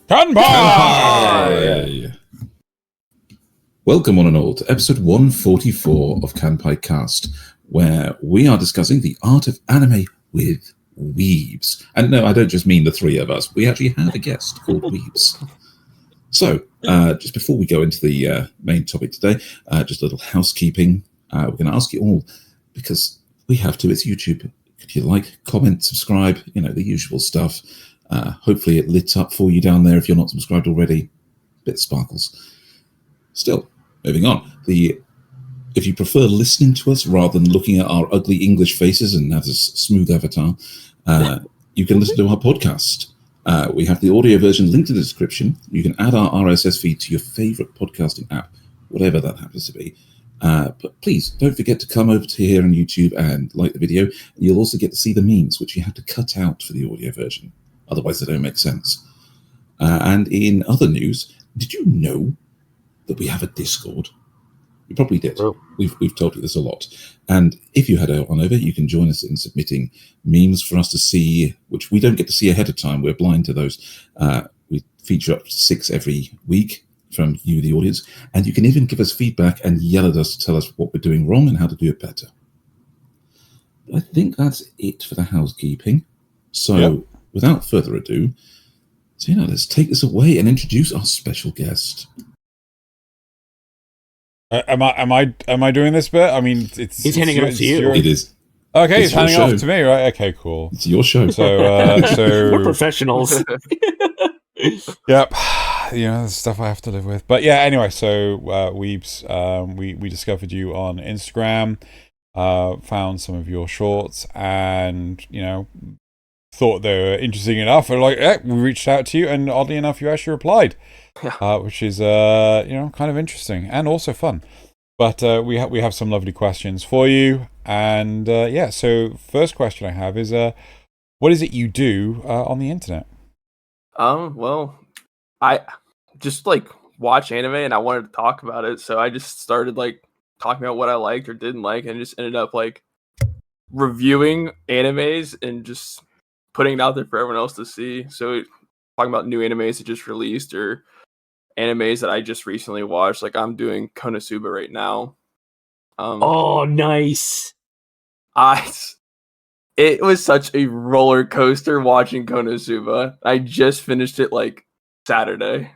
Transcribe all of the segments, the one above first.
Kanpai! Welcome one and all to episode 144 of Kanpai Cast, where we are discussing the art of anime with Wiibz. And no, I don't just mean the three of us. We actually have a guest called Wiibz. So, just before we go into the main topic today, just a little housekeeping. We're going to ask you all, because we have to, it's YouTube. Could you like, comment, subscribe, you know, the usual stuff. Hopefully it lit up for you down there if you're not subscribed already. Bit sparkles. Still, moving on. If you prefer listening to us rather than looking at our ugly English faces and have this smooth avatar, you can listen to our podcast. We have the audio version linked in the description. You can add our RSS feed to your favorite podcasting app, whatever that happens to be. But please don't forget to come over to here on YouTube and like the video. You'll also get to see the memes, which you have to cut out for the audio version. Otherwise, they don't make sense. And in other news, did you know that we have a Discord? You probably did. Oh. We've told you this a lot. And if you head on over, you can join us in submitting memes for us to see, which we don't get to see ahead of time. We're blind to those. We feature up to 6 every week from you, the audience. And you can even give us feedback and yell at us to tell us what we're doing wrong and how to do it better. But I think that's it for the housekeeping. So... Yep. Without further ado, let's take this away and introduce our special guest. Am I doing this bit? I mean, he's handing it off to you. It is. Okay, he's handing it off to me, right? Okay, cool. It's your show. So we're professionals. Yep. You know, the stuff I have to live with. But yeah, anyway, so Wiibz, we discovered you on Instagram, found some of your shorts, and thought they were interesting enough, and we reached out to you, and oddly enough, you actually replied, which is kind of interesting and also fun. But we have some lovely questions for you, and so first question I have is, what is it you do on the internet? Well, I just watch anime, and I wanted to talk about it, so I just started talking about what I liked or didn't like, and just ended up reviewing animes and just putting it out there for everyone else to see. So talking about new animes that just released or animes that I just recently watched. I'm doing Konosuba right now. Oh, nice. It was such a roller coaster watching Konosuba. I just finished it Saturday.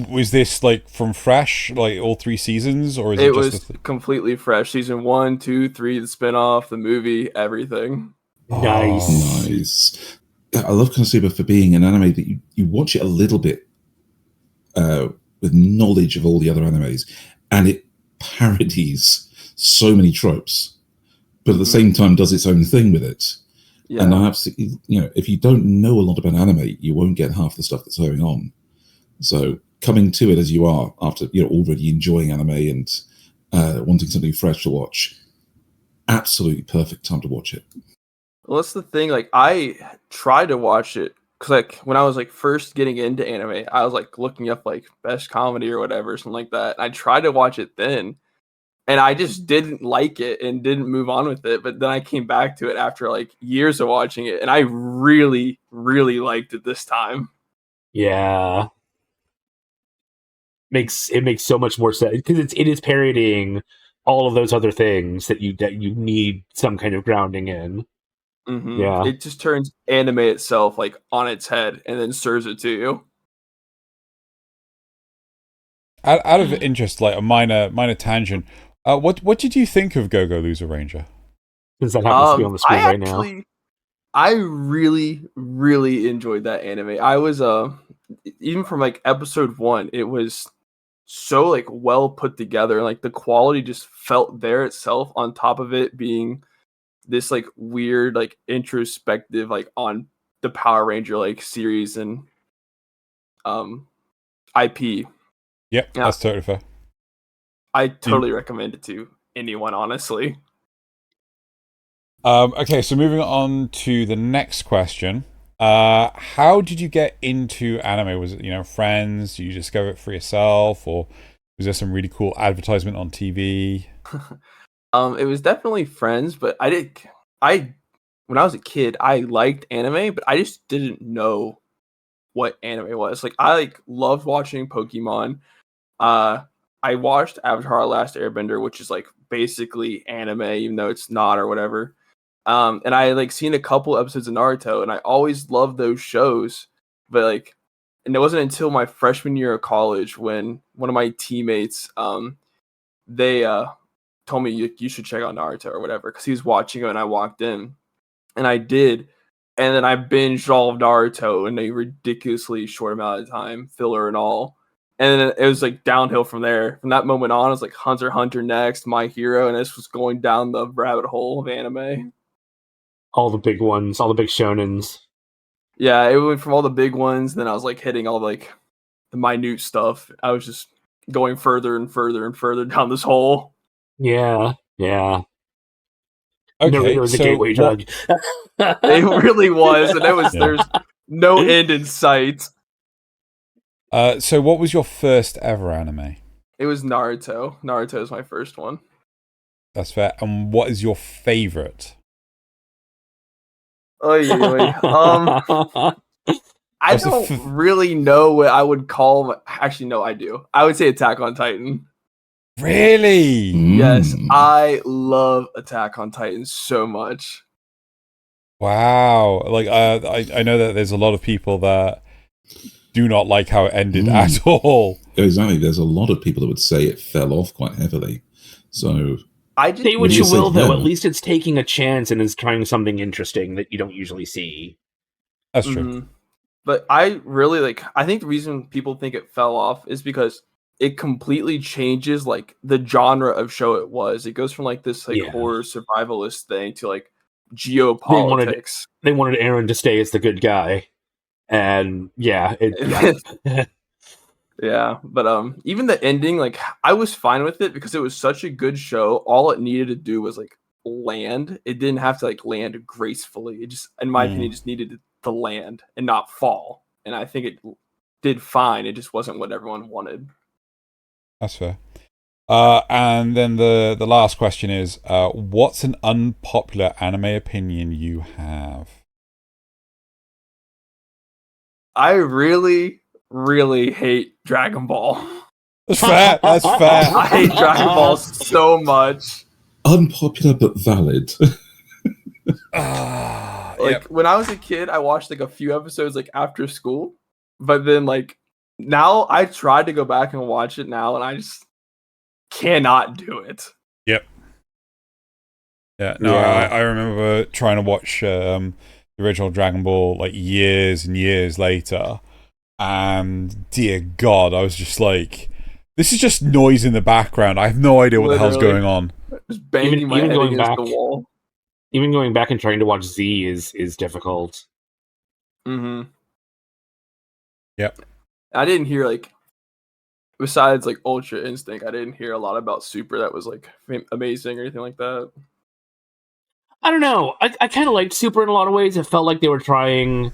Was this from fresh, all 3 seasons, or is it was completely fresh? Season 1, 2, 3, the spinoff, the movie, everything. Nice. I love Konosuba for being an anime that you watch it a little bit with knowledge of all the other animes, and it parodies so many tropes, but at the same time does its own thing with it. Yeah. And I absolutely, if you don't know a lot about anime, you won't get half the stuff that's going on. So coming to it as you are after already enjoying anime and wanting something fresh to watch, absolutely perfect time to watch it. Well, that's the thing. I tried to watch it because, when I was first getting into anime, I was looking up best comedy or whatever, something like that. And I tried to watch it then, and I just didn't like it and didn't move on with it. But then I came back to it after years of watching it, and I really, really liked it this time. Yeah, it makes so much more sense because it is parodying all of those other things that you need some kind of grounding in. Mm-hmm. Yeah, it just turns anime itself on its head and then serves it to you. Out of interest, a minor tangent, what did you think of Go-Go Loser Ranger? Since that happens to be on the screen right now. I really, really enjoyed that anime. I was even from episode 1, it was so well put together. The quality just felt there itself, on top of it being this weird introspective on the Power Ranger series and IP. Yep, that's totally fair. I totally recommend it to anyone, honestly. Okay, so moving on to the next question. How did you get into anime? Was it, friends? Did you discover it for yourself? Or was there some really cool advertisement on TV? It was definitely Friends, but when I was a kid, I liked anime, but I just didn't know what anime was. Like I loved watching Pokemon. I watched Avatar: The Last Airbender, which is like basically anime, even though it's not or whatever. And I seen a couple episodes of Naruto, and I always loved those shows. But and it wasn't until my freshman year of college when one of my teammates, they told me you should check out Naruto or whatever because he was watching it, and I walked in, and I did, and then I binged all of Naruto in a ridiculously short amount of time, filler and all. And then it was downhill from there. From that moment on, it was Hunter x Hunter next, My Hero, and this was going down the rabbit hole of anime. All the big ones, all the big shonens. Yeah, it went from all the big ones, then I was hitting all the minute stuff. I was just going further and further and further down this hole. Yeah. Okay, It was a gateway drug. It really was, and there's no end in sight. So what was your first ever anime? It was Naruto. Naruto is my first one. That's fair. And what is your favorite? I don't really know what I would call. Actually, no, I do. I would say Attack on Titan. Really? Yes, I love Attack on Titan so much. Wow. I know that there's a lot of people that do not like how it ended at all. Exactly. There's a lot of people that would say it fell off quite heavily. So say what you will, though. At least it's taking a chance and is trying something interesting that you don't usually see. That's true. Mm-hmm. But I really I think the reason people think it fell off is because it completely changes the genre of show it was. It goes from this horror survivalist thing to geopolitics. They wanted Aaron to stay as the good guy. And yeah. Yeah, but even the ending, I was fine with it because it was such a good show. All it needed to do was land. It didn't have to land gracefully. It just, in my opinion, just needed to land and not fall. And I think it did fine. It just wasn't what everyone wanted. That's fair. And then the last question is, what's an unpopular anime opinion you have? I really, really hate Dragon Ball. That's fair. That's fair. I hate Dragon Ball so much. Unpopular but valid. When I was a kid, I watched a few episodes after school, but then now I tried to go back and watch it now, and I just cannot do it. Yep. Yeah. No, yeah. I remember trying to watch the original Dragon Ball years and years later, and dear God, I was just this is just noise in the background. I have no idea what the hell's going on. Just banging my head against the wall. Even going back and trying to watch Z is difficult. Mm-hmm. Yep. I didn't hear besides Ultra Instinct, I didn't hear a lot about Super that was amazing or anything like that. I don't know. I kind of liked Super in a lot of ways. It felt like they were trying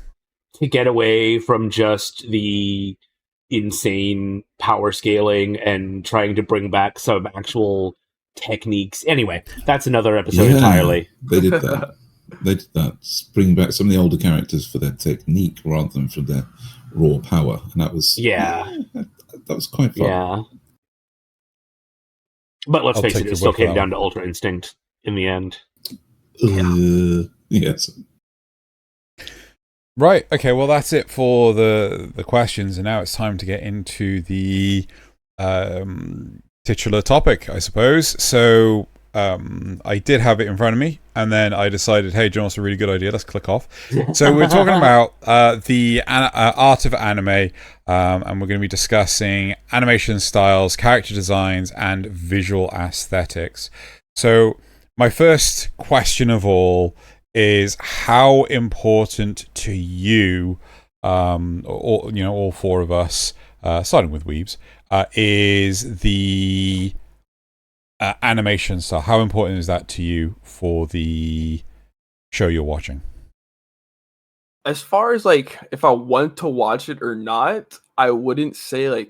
to get away from just the insane power scaling and trying to bring back some actual techniques. Anyway, that's another episode entirely. They did that. They did that. Bring back some of the older characters for their technique rather than for their raw power, and that was that was quite fun. Yeah, but let's face it still came down to Ultra Instinct in the end. Yes. Right. Okay. Well, that's it for the questions, and now it's time to get into the titular topic, I suppose. So I did have it in front of me, and then I decided, hey, John, that's a really good idea. Let's click off. So we're talking about the art of anime, and we're going to be discussing animation styles, character designs, and visual aesthetics. So my first question of all is, how important to you, all four of us, starting with Wiibz, is the animation style? How important is that to you for the show you're watching? As far as if I want to watch it or not, I wouldn't say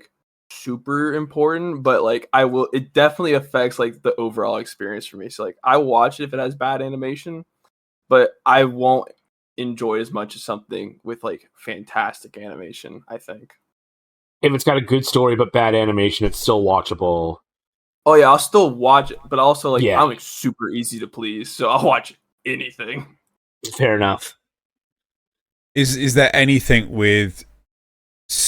super important, but like it definitely affects like the overall experience for me. So like I watch it if it has bad animation, but I won't enjoy as much as something with like fantastic animation, I think. If it's got a good story but bad animation, it's still watchable. Oh yeah, I'll still watch it, but also like Yeah. I'm like super easy to please, so I'll watch anything. Fair enough. Is there anything with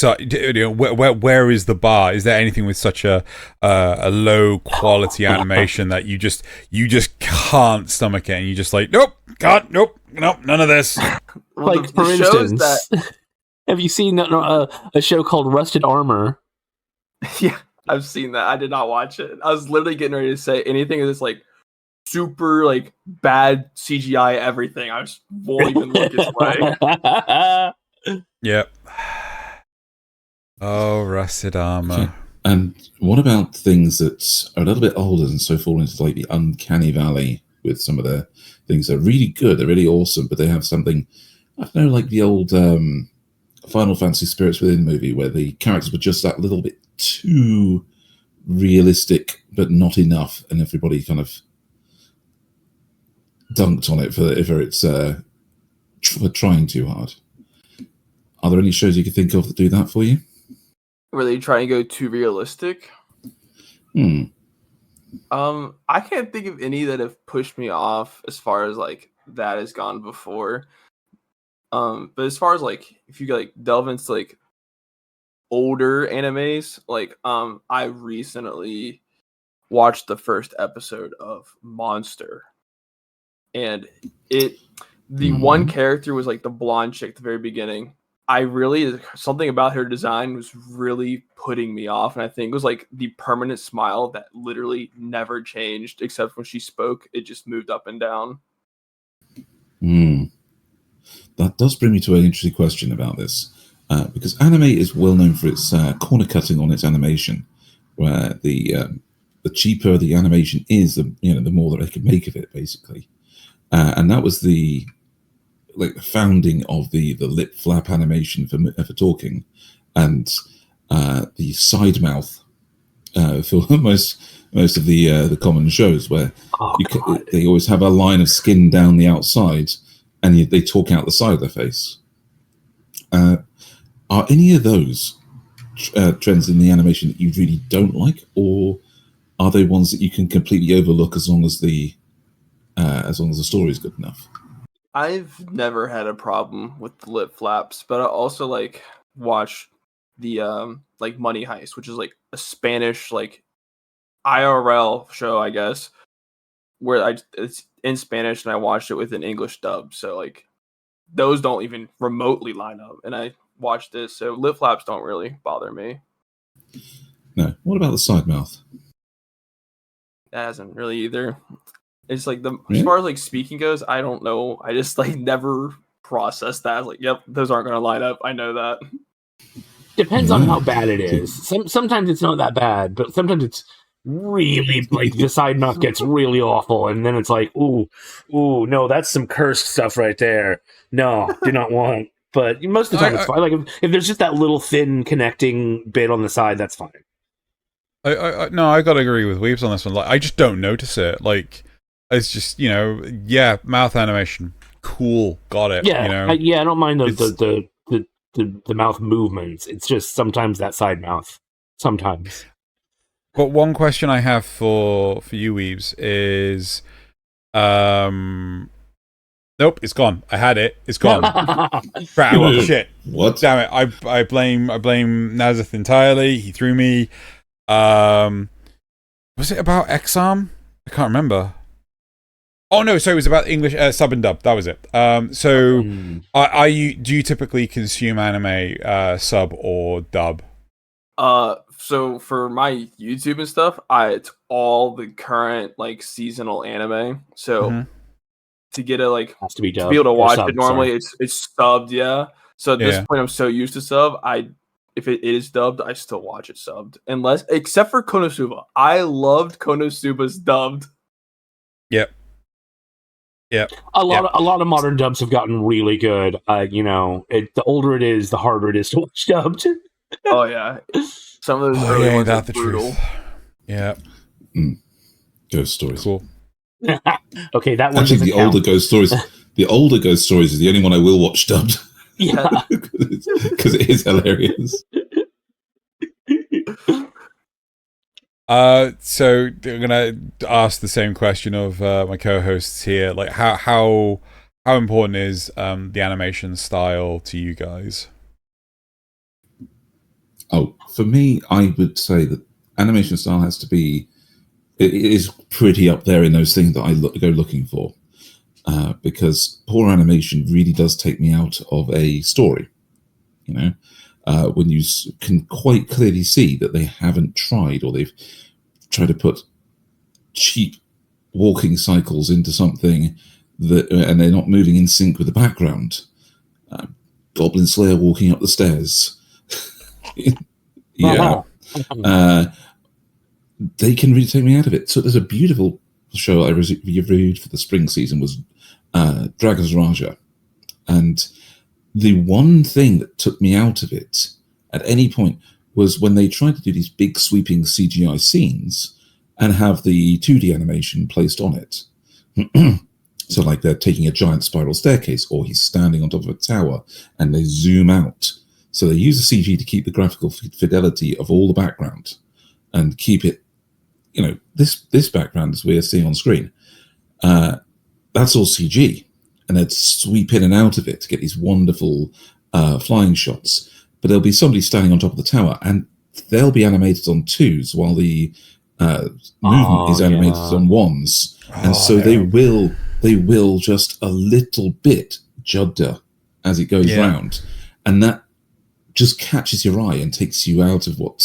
where is the bar? Is there anything with such a low quality animation that you just can't stomach it, and you just like nope, none of this. Well, like for instance, have you seen a show called Rusted Armor? Yeah, I've seen that. I did not watch it. I was literally getting ready to say anything that's like super like bad CGI everything. I just won't even look its way. Yep. Oh, Rusted Armor. Okay. And what about things that are a little bit older and so fall into like the uncanny valley with some of their things that are really good, they're really awesome, but they have something, I don't know, like the old Final Fantasy Spirits Within movie where the characters were just that little bit too realistic, but not enough, and everybody kind of dunked on it for it's for trying too hard. Are there any shows you could think of that do that for you? Were they trying to go too realistic? I can't think of any that have pushed me off as far as like that has gone before. But as far as like if you like delve into like older animes, like I recently watched the first episode of Monster, and the one character was like the blonde chick at the very beginning. Something about her design was really putting me off, and I think it was like the permanent smile that literally never changed, except when she spoke, it just moved up and down. That does bring me to an interesting question about this, because anime is well known for its corner cutting on its animation, where the cheaper the animation is, the more that they can make of it, basically, and that was the founding of the lip flap animation for talking, and the side mouth for most of the common shows where they always have a line of skin down the outside, and they talk out the side of their face. Are any of those trends in the animation that you really don't like, or are they ones that you can completely overlook as long as the story is good enough? I've never had a problem with the lip flaps, but I also like watch the like Money Heist, which is like a Spanish like IRL show, I guess, where it's in Spanish and I watched it with an English dub. So like those don't even remotely line up, and I watched this, so lip flaps don't really bother me. No. What about the side mouth? That hasn't really either. It's like as far as like speaking goes, I don't know. I just like never processed that. I was like, yep, those aren't going to line up. I know that. Depends on how bad it is. Sometimes it's not that bad, but sometimes it's really like the side mouth gets really awful, and then it's like, ooh, no, that's some cursed stuff right there. No, do not want. But most of the time it's fine. Like if there's just that little thin connecting bit on the side, that's fine. No, I gotta agree with Wiibz on this one. Like, I just don't notice it. Like, it's just mouth animation, cool, got it. Yeah, I don't mind the mouth movements. It's just sometimes that side mouth. Sometimes. But one question I have for you, Wiibz, is, nope, it's gone. I had it. It's gone. Crap! Shit! What? Damn it! I blame Nasuth entirely. He threw me. Was it about X-Arm? I can't remember. Oh no, so it was about English sub and dub. That was it. So do you typically consume anime sub or dub? So for my YouTube and stuff, it's all the current like seasonal anime. So to get it like has to be to be able to watch it normally, it's subbed. Yeah. So at this point, I'm so used to sub. If it is dubbed, I still watch it subbed. Except for Konosuba. I loved Konosuba's dubbed. Yep. A lot of modern dubs have gotten really good. The older it is, the harder it is to watch dubbed. Oh yeah, some of those Oh, early yeah, ones are that's the brutal. truth. Yeah, Ghost stories. cool. Okay, that one Actually, doesn't the count. older ghost stories is the only one I will watch dubbed. Yeah. Because it is hilarious. So I'm gonna ask the same question of my co-hosts here. Like, how important is the animation style to you guys? Oh, for me, I would say that animation style has to be. It is pretty up there in those things that I go looking for, because poor animation really does take me out of a story. You know, when you can quite clearly see that they haven't tried, or they've tried to put cheap walking cycles into something that, and they're not moving in sync with the background. Goblin Slayer walking up the stairs. Yeah. They can really take me out of it. So there's a beautiful show I reviewed for the spring season was Dragon's Raja. And the one thing that took me out of it at any point was when they tried to do these big sweeping CGI scenes and have the 2D animation placed on it. So like they're taking a giant spiral staircase, or he's standing on top of a tower and they zoom out. So they use the CG to keep the graphical fidelity of all the background and keep it, you know, this background as we are seeing on screen. That's all CG. And they'd sweep in and out of it to get these wonderful flying shots. But there'll be somebody standing on top of the tower, and they'll be animated on twos while the movement is animated on ones. And so they will just a little bit judder as it goes round. And that just catches your eye and takes you out of what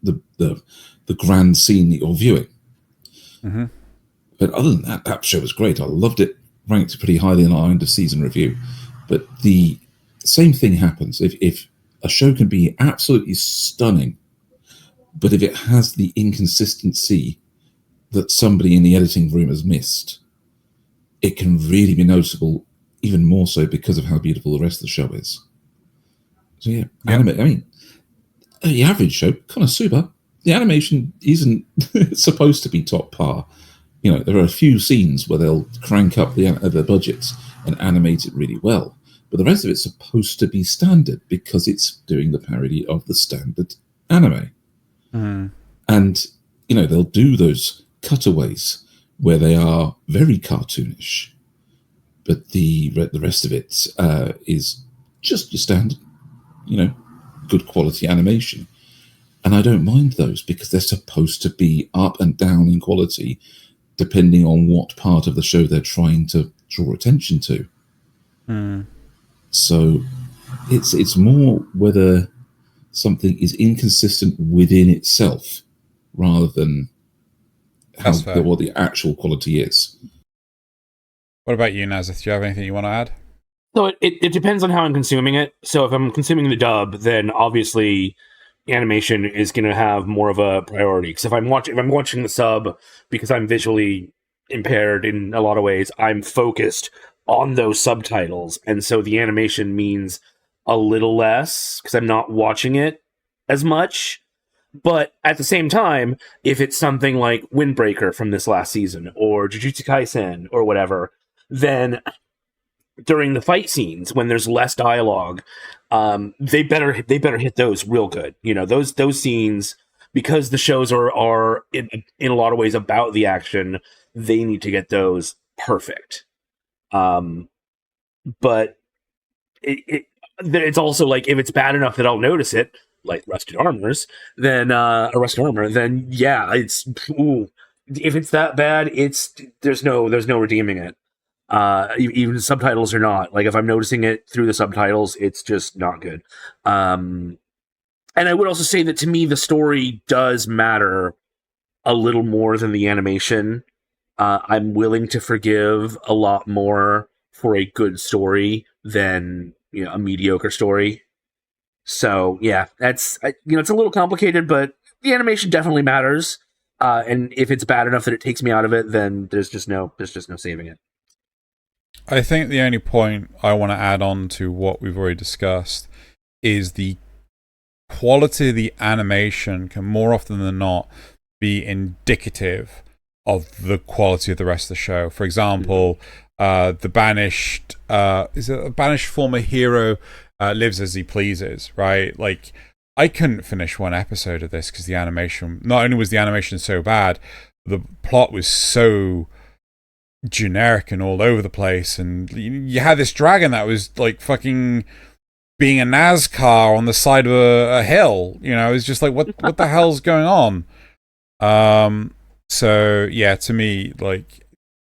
the grand scene that you're viewing. Mm-hmm. But other than that, that show was great. I loved it. Ranked pretty highly in our end of season review. But the same thing happens if a show can be absolutely stunning, but if it has the inconsistency that somebody in the editing room has missed, it can really be noticeable, even more so because of how beautiful the rest of the show is. So anime, I mean, the average show, Konosuba, the animation isn't supposed to be top par. You know, there are a few scenes where they'll crank up the budgets and animate it really well, but the rest of it's supposed to be standard because it's doing the parody of the standard anime. And, you know, they'll do those cutaways where they are very cartoonish, but the rest of it is just your standard, you know, good quality animation. And I don't mind those because they're supposed to be up and down in quality depending on what part of the show they're trying to draw attention to. So it's more whether something is inconsistent within itself rather than what the actual quality is. What about you, Nasuth? Do you have anything you want to add? So it depends on how I'm consuming it. So if I'm consuming the dub, then obviously animation is going to have more of a priority. Because if I'm watching the sub because I'm visually impaired in a lot of ways, I'm focused on those subtitles, and so the animation means a little less because I'm not watching it as much. But at the same time, if it's something like Windbreaker from this last season or Jujutsu Kaisen or whatever, then during the fight scenes when there's less dialogue, they better hit those real good. You know, those scenes, because the shows are in a lot of ways about the action, they need to get those perfect. But it's also like, if it's bad enough that I'll notice it, like Rusted Armor, then yeah, it's if it's that bad, there's no redeeming it. Even subtitles are not. Like, if I'm noticing it through the subtitles, it's just not good. And I would also say that to me, the story does matter a little more than the animation. I'm willing to forgive a lot more for a good story than, you know, a mediocre story. So yeah, that's, you know, it's a little complicated, but the animation definitely matters. And if it's bad enough that it takes me out of it, then there's just no saving it. I think the only point I want to add on to what we've already discussed is the quality of the animation can more often than not be indicative of the quality of the rest of the show. For example, the Banished, is it a Banished former hero lives as he pleases, right? Like, I couldn't finish one episode of this because the animation, not only was the animation so bad, the plot was so generic and all over the place, and you had this dragon that was like fucking being a NASCAR on the side of a hill. You know, it's just like, what the hell's going on? So yeah, to me, like,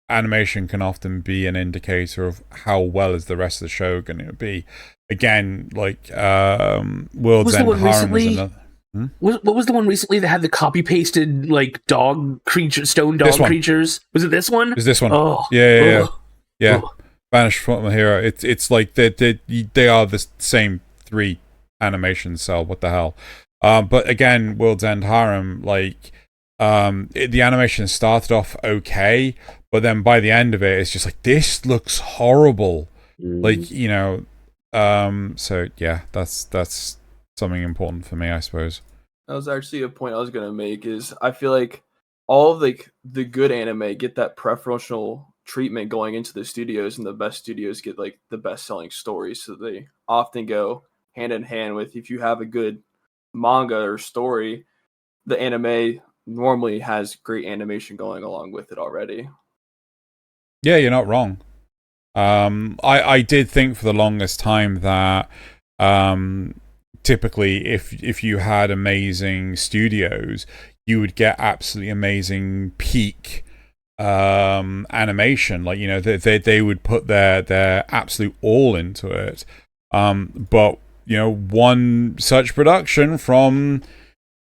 animation can often be an indicator of how well is the rest of the show going to be. Again, like World's End Harem was another. What was the one recently that had the copy pasted like dog creature, stone dog creatures? Was it this one? Is this one? Oh, yeah. Oh. Banished from Hero. It's like they are the same 3 animation cell. What the hell? But again, World's End Harem, like the animation started off okay, but then by the end of it, it's just like, this looks horrible. Like, you know. So yeah, that's something important for me, I suppose. That was actually a point I was gonna make. Is I feel like all of like the good anime get that preferential treatment going into the studios, and the best studios get like the best selling stories. So they often go hand in hand with, if you have a good manga or story, the anime normally has great animation going along with it already. Yeah, you're not wrong. I did think for the longest time that typically if you had amazing studios, you would get absolutely amazing peak animation. Like, you know, they would put their absolute all into it. But, you know, one such production from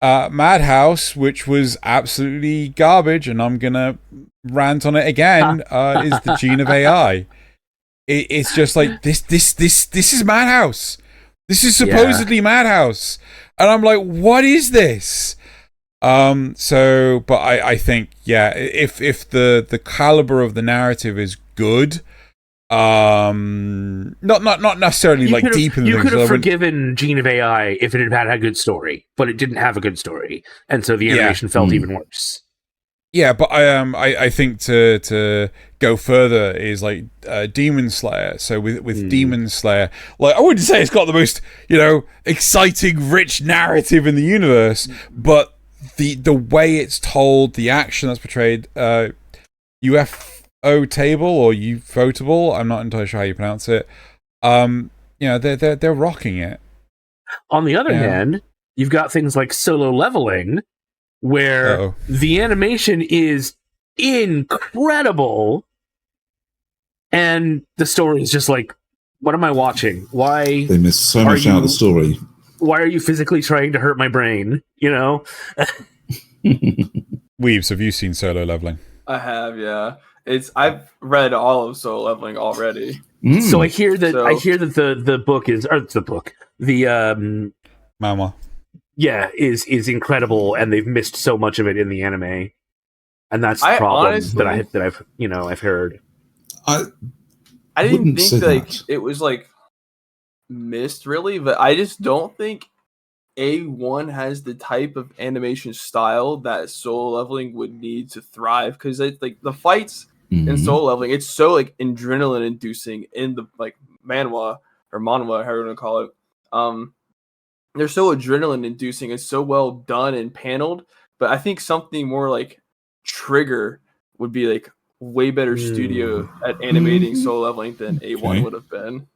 Madhouse, which was absolutely garbage, and I'm gonna rant on it again, is the Gene of AI. It's just like, this is Madhouse. This is supposedly Madhouse. And I'm like, what is this? So, but I think, yeah, if the caliber of the narrative is good, not necessarily like deep in the things. You could have so forgiven Gene of AI if it had had a good story, but it didn't have a good story, and so the animation felt even worse. Yeah, but I think to go further is like Demon Slayer. So with Demon Slayer, like, I wouldn't say it's got the most, you know, exciting, rich narrative in the universe, but the way it's told, the action that's portrayed, UFO table or Ufotable, I'm not entirely sure how you pronounce it. You know, they're rocking it. On the other hand, you've got things like Solo Leveling, where the animation is incredible, and the story is just like, what am I watching? Why? They miss so much out of the story. Why are you physically trying to hurt my brain? You know? Weebs, have you seen Solo Leveling? I have, yeah. I've read all of Solo Leveling already. So I hear that the book is, or the book, the manhwa. Yeah, is incredible, and they've missed so much of it in the anime, and that's the problem honestly, that I've heard. I didn't think like it was like missed really, but I just don't think A1 has the type of animation style that Solo Leveling would need to thrive, because it's like the fights in Solo Leveling, it's so like adrenaline inducing in the like manhwa or manhwa, however you want to call it. They're so adrenaline inducing. It's so well done and paneled. But I think something more like Trigger would be like way better studio at animating Solo Leveling than A1 would have been.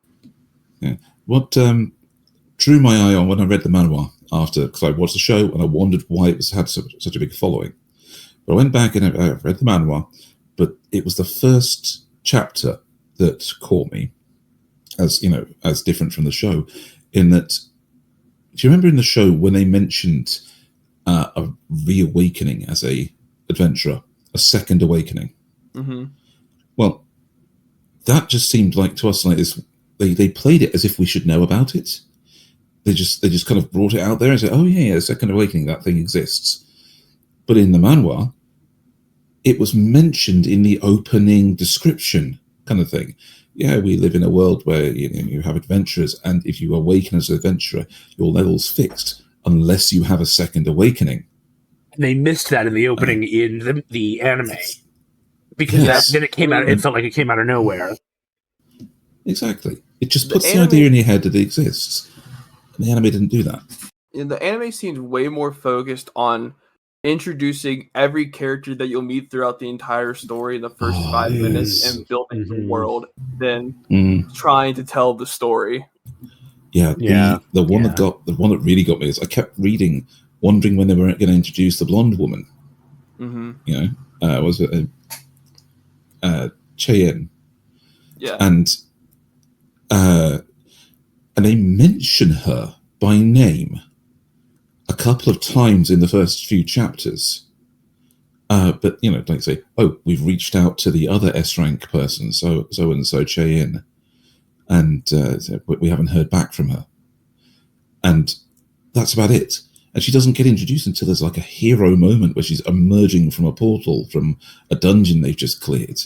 Yeah. What drew my eye on when I read the manhwa after, because I watched the show and I wondered why it had such a big following. But I went back and I read the manhwa, but it was the first chapter that caught me as, you know, as different from the show, in that, do you remember in the show when they mentioned a reawakening as a adventurer, a second awakening? Mm-hmm. Well, that just seemed like to us like this. They played it as if we should know about it. They just kind of brought it out there and said, "Oh yeah, a second awakening, that thing exists." But in the manhwa, it was mentioned in the opening description, kind of thing. Yeah, we live in a world where you have adventurers, and if you awaken as an adventurer, your level's fixed. unless you have a second awakening. And they missed that in the opening in the anime. Because then it came out. It felt like it came out of nowhere. Exactly. It just puts the idea in your head that it exists. And the anime didn't do that. The anime seems way more focused on introducing every character that you'll meet throughout the entire story in the first 5 minutes and building the world than trying to tell the story. The one that really got me is I kept reading, wondering when they were going to introduce the blonde woman. You know, was it Cheyenne? Yeah, and they mention her by name a couple of times in the first few chapters. But, you know, like say, oh, we've reached out to the other S-rank person, so and so Cheyenne, and we haven't heard back from her. And that's about it. And she doesn't get introduced until there's like a hero moment where she's emerging from a portal from a dungeon they've just cleared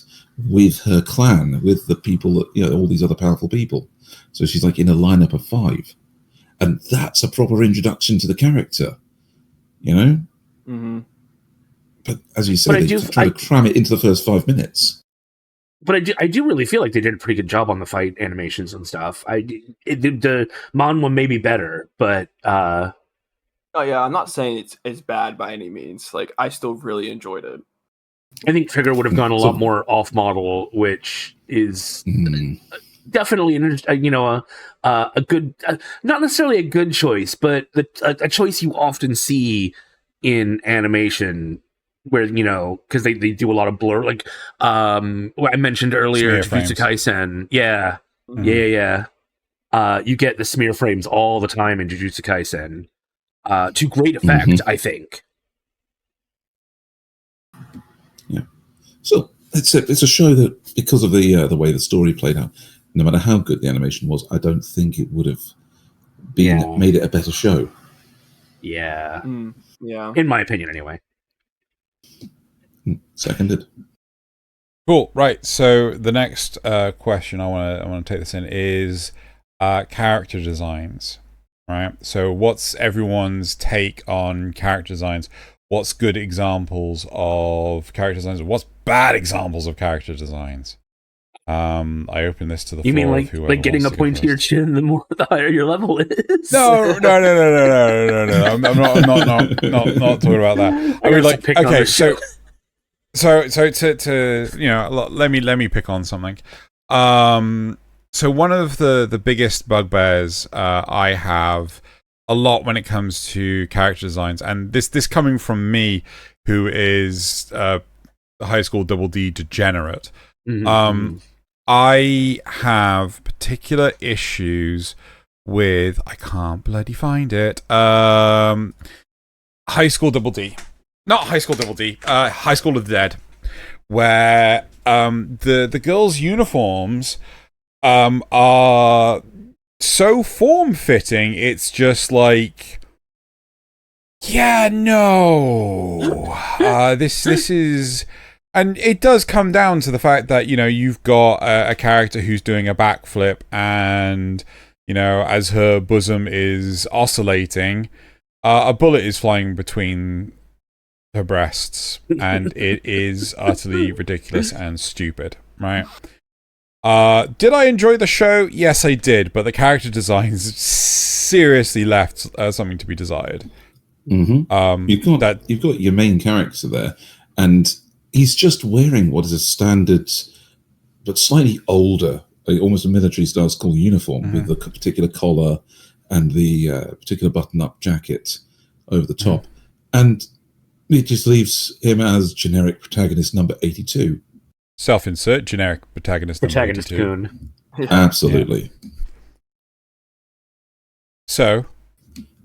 with her clan, with the people that, you know, all these other powerful people. So she's like in a lineup of 5. And that's a proper introduction to the character, you know? Mm-hmm. But as you said, they try to cram it into the first 5 minutes. But I do really feel like they did a pretty good job on the fight animations and stuff. The manhwa may be better, but... Oh yeah, I'm not saying it's bad by any means. Like, I still really enjoyed it. I think Trigger would have gone a lot more off-model, which is definitely a good, not necessarily a good choice, but a choice you often see in animation, where, you know, because they do a lot of blur, like what I mentioned earlier, Jujutsu Kaisen. Yeah. You get the smear frames all the time in Jujutsu Kaisen. To great effect, I think. Yeah. So it's a show that, because of the way the story played out, no matter how good the animation was, I don't think it would have made it a better show. Yeah. Yeah. In my opinion, anyway. Seconded. Cool. Right. So the next question I want to take this in is character designs. Right. So what's everyone's take on character designs? What's good examples of character designs? What's bad examples of character designs? I open this to the floor. You mean like getting a point to your chin the higher your level is? No. I'm not talking about that. I mean, like, okay, so to you know, let me pick on something. So one of the biggest bugbears I have a lot when it comes to character designs, and this coming from me, who is a high school double D degenerate, I have particular issues with, I can't bloody find it, high school double D. Not high school double D, High School of the Dead, where the girls' uniforms are so form-fitting, it's just like, yeah, no. This is... And it does come down to the fact that, you know, you've got a character who's doing a backflip and, you know, as her bosom is oscillating, a bullet is flying between her breasts, and it is utterly ridiculous and stupid, right? Did I enjoy the show? Yes, I did, but the character designs seriously left something to be desired. You've got your main character there, and he's just wearing what is a standard, but slightly older, almost a military-style school uniform with the particular collar and the particular button-up jacket over the top, and it just leaves him as generic protagonist number 82. Self-insert generic protagonist number 82. Coon. Absolutely. Yeah. So,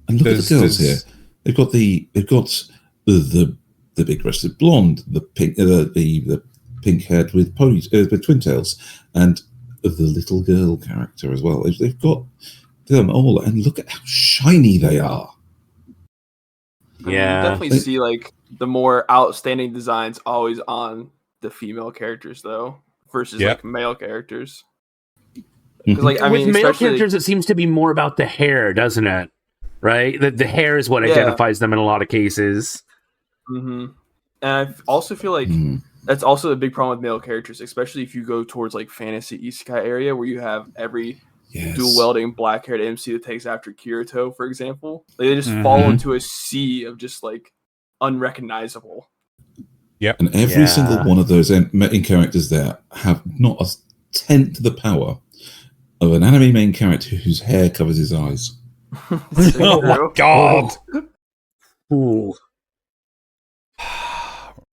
and look at the girls here. They've got the big-breasted blonde, the pink haired with twin tails, and the little girl character as well. They've got them all, and look at how shiny they are. Yeah, you definitely see like the more outstanding designs always on the female characters though, versus like male characters. Like, I mean, with male characters, it seems to be more about the hair, doesn't it? right? The hair is what identifies them in a lot of cases. Mm-hmm. And I also feel like that's also a big problem with male characters, especially if you go towards like fantasy isekai area where you have every dual wielding black haired MC that takes after Kirito, for example. They just fall into a sea of just like unrecognizable. Yep. And every single one of those main characters there have not a tenth the power of an anime main character whose hair covers his eyes. Oh my god! Ooh.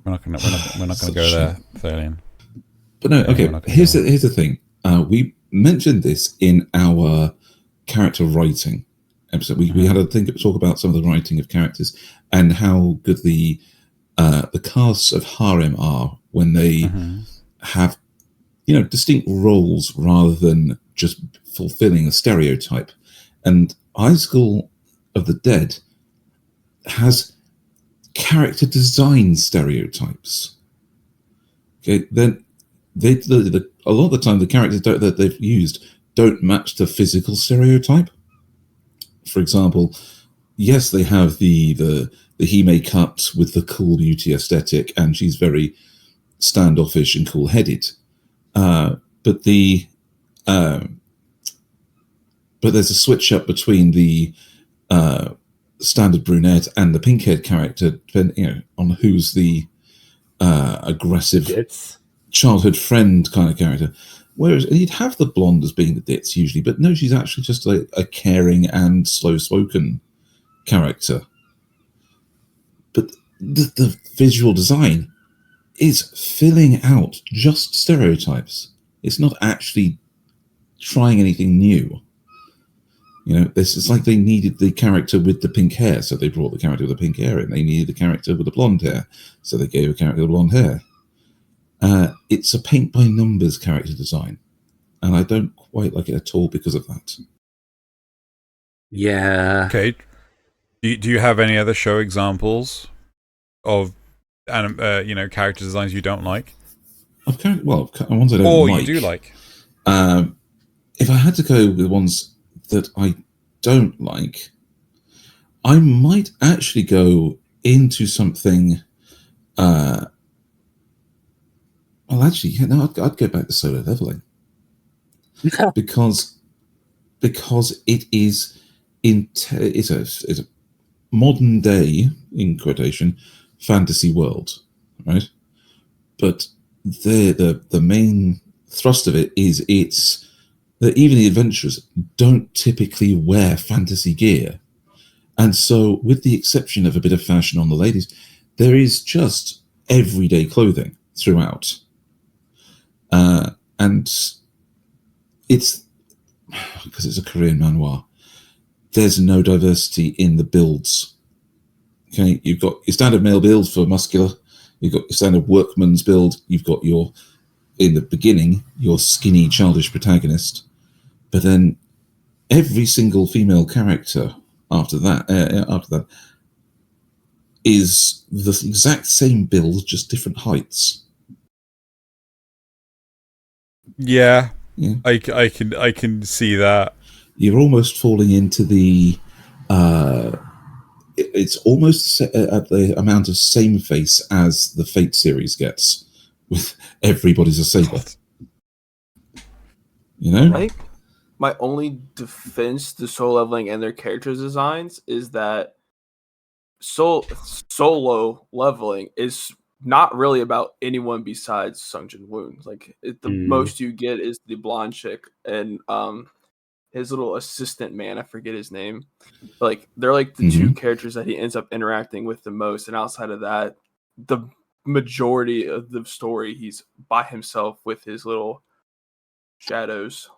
We're not gonna go there, Thaylien. But no, okay. Here's the thing. We mentioned this in our character writing episode. We had a talk about some of the writing of characters and how good the casts of harem are when they have distinct roles rather than just fulfilling a stereotype. And High School of the Dead has character design stereotypes. Okay, then a lot of the time the characters that they've used don't match the physical stereotype. For example, yes, they have the Hime cut with the cool beauty aesthetic, and she's very standoffish and cool-headed. But there's a switch up between the standard brunette and the pink-haired character, depending on who's the aggressive childhood friend kind of character. Whereas you'd have the blonde as being the ditz usually, but no, she's actually just a caring and slow-spoken character. But the visual design is filling out just stereotypes. It's not actually trying anything new. It's like they needed the character with the pink hair, so they brought the character with the pink hair in. They needed the character with the blonde hair, so they gave a character with blonde hair. It's a paint-by-numbers character design, and I don't quite like it at all because of that. Yeah. Okay. Do you have any other show examples of character designs you don't like? Ones I don't like. Or you do like? If I had to go with ones that I don't like, I might actually go into something. I'd go back to solo leveling because it is it's a modern day, in quotation, fantasy world, right? But the main thrust of it is that even the adventurers don't typically wear fantasy gear. And so, with the exception of a bit of fashion on the ladies, there is just everyday clothing throughout. And it's because it's a Korean manhwa, there's no diversity in the builds. Okay, you've got your standard male build for muscular, you've got your standard workman's build, you've got in the beginning, your skinny, childish protagonist, but then every single female character after that is the exact same build, just different heights. Yeah. I can see that. You're almost falling into the. It's almost at the amount of same face as the Fate series gets, with everybody's a saber. I think my only defense to solo leveling and their characters designs is that solo leveling is not really about anyone besides Sungjin Woon. Like the most you get is the blonde chick and his little assistant man, I forget his name. Like they're like the two characters that he ends up interacting with the most, and outside of that, the majority of the story he's by himself with his little shadows.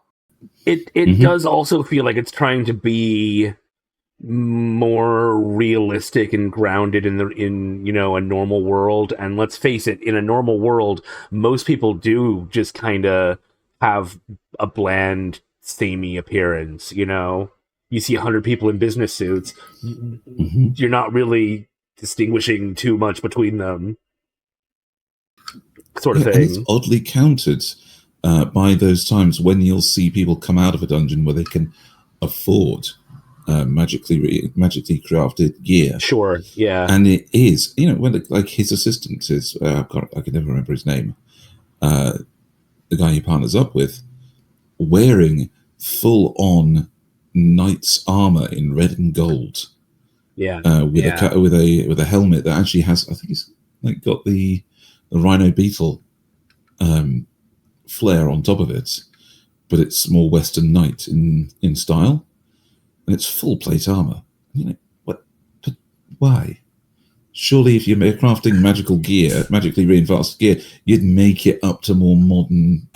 It does also feel like it's trying to be more realistic and grounded in a normal world. And let's face it, in a normal world, most people do just kind of have a bland, samey appearance. You see 100 people in business suits, you're not really distinguishing too much between them, sort of thing. And it's oddly countered by those times when you'll see people come out of a dungeon where they can afford magically crafted gear. Sure, yeah. And it is, when like his assistant is, I can never remember his name, the guy he partners up with, wearing full-on knight's armor in red and gold. Yeah. With a helmet that actually has, I think it's like got the rhino beetle flare on top of it, but it's more Western Knight in style, and it's full plate armor. What? But why? Surely, if you're crafting magically reinforced gear, you'd make it up to more modern